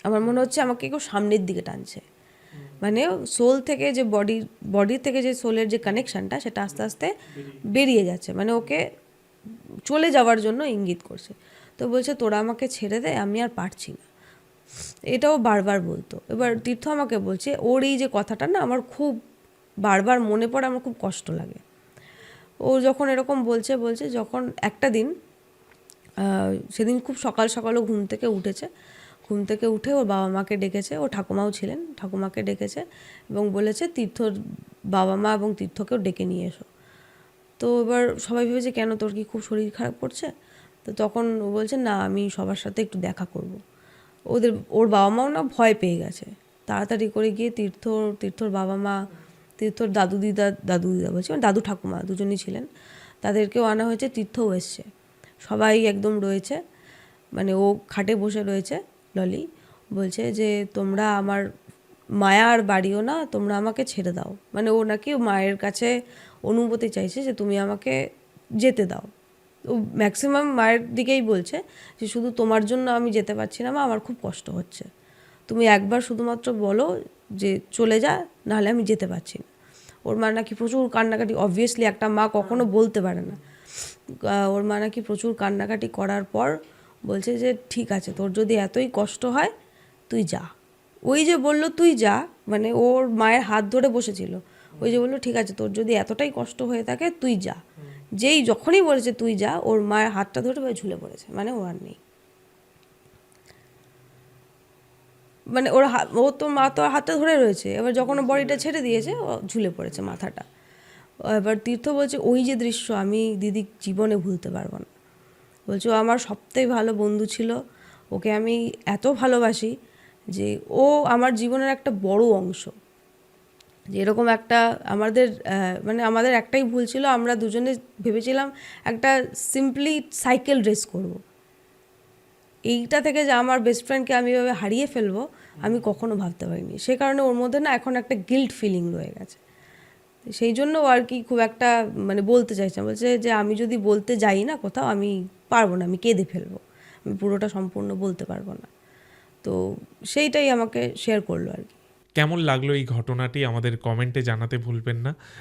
আমার মনে হচ্ছে আমাকে কেউ সামনের দিকে টানছে, মানে সোল থেকে যে বডির থেকে যে সোলের যে কানেকশানটা সেটা আস্তে আস্তে বেরিয়ে যাচ্ছে, মানে ওকে চলে যাওয়ার জন্য ইঙ্গিত করছে। তো বলছে তোরা আমাকে ছেড়ে দে, আমি আর পারছি না, এটাও বারবার বলতো। এবার তীর্থ আমাকে বলছে ওর এই যে কথাটা না আমার খুব বারবার মনে পড়ে, আমার খুব কষ্ট লাগে। ও যখন এরকম বলছে যখন একটা দিন সেদিন খুব সকাল সকালও ঘুম থেকে উঠে ওর বাবা মাকে ডেকেছে, ও ঠাকুমাও ছিলেন, ঠাকুমাকে ডেকেছে এবং বলেছে তীর্থর বাবা মা এবং তীর্থকেও ডেকে নিয়ে এসো। তো এবার সবাই ভেবেছে কেন, তোর কি খুব শরীর খারাপ করছে? তো তখন ও বলছে না আমি সবার সাথে একটু দেখা করব। ওর বাবা মাও না ভয় পেয়ে গেছে, তাড়াতাড়ি করে গিয়ে তীর্থর বাবা মা, তীর্থর দাদু দিদা বলছি, মানে দাদু ঠাকুমা দুজনই ছিলেন, তাদেরকেও আনা হয়েছে, তীর্থও এসছে, সবাই একদম রয়েছে, মানে ও খাটে বসে রয়েছে ললি, বলছে যে তোমরা আমার মায়ার বাড়িও না, তোমরা আমাকে ছেড়ে দাও। মানে ও নাকি মায়ের কাছে অনুমতি চাইছে যে তুমি আমাকে যেতে দাও। ও ম্যাক্সিমাম মায়ের দিকেই বলছে যে শুধু তোমার জন্য আমি যেতে পারছি না মা, আমার খুব কষ্ট হচ্ছে, তুমি একবার শুধুমাত্র বলো যে চলে যা, নাহলে আমি যেতে পারছি না। ওর মা নাকি প্রচুর কান্নাকাটি, অবভিয়াসলি একটা মা কখনো বলতে পারে না, ওর মা নাকি প্রচুর কান্নাকাটি করার পর বলছে যে ঠিক আছে তোর যদি এতই কষ্ট হয় তুই যা। ওই যে বললো তুই যা, মানে ওর মায়ের হাত ধরে বসেছিল, ওই যে বললো ঠিক আছে তোর যদি এতটাই কষ্ট হয়ে থাকে তুই যা, যখনই বলেছে তুই যা, ওর মায়ের হাতটা ধরে ঝুলে পড়েছে, মানে ও আর নেই। মানে ও তো মা তো হাতটা ধরে রয়েছে, এবার যখন ও বডিটা ছেড়ে দিয়েছে ও ঝুলে পড়েছে মাথাটা। এবার তীর্থ বলছে ওই যে দৃশ্য আমি দিদি জীবনে ভুলতে পারবো না। বলছে ও আমার সবথেকে ভালো বন্ধু ছিল, ওকে আমি এত ভালোবাসি যে ও আমার জীবনের একটা বড় অংশ। যে এরকম একটা মানে আমাদের একটাই ভুল ছিল, আমরা দুজনে ভেবেছিলাম একটা সিম্পলি সাইকেল রেস করব। এইটা থেকে যে আমার বেস্ট ফ্রেন্ডকে আমি এভাবে হারিয়ে ফেলবো আমি কখনো ভাবতে পারিনি। সে কারণে ওর মধ্যে না এখন একটা গিল্ট ফিলিং রয়ে গেছে, সেই জন্য আর কি খুব একটা মানে বলতে চাইছে, বলছে যে আমি যদি বলতে যাই না কোথাও আমি পারবো না, আমি কেঁদে ফেলবো, আমি পুরোটা সম্পূর্ণ বলতে পারবো না। তো সেইটাই আমাকে শেয়ার করলো আর কি। কেমন লাগলো এই ঘটনাটি আমাদের কমেন্টে জানাতে ভুলবেন না।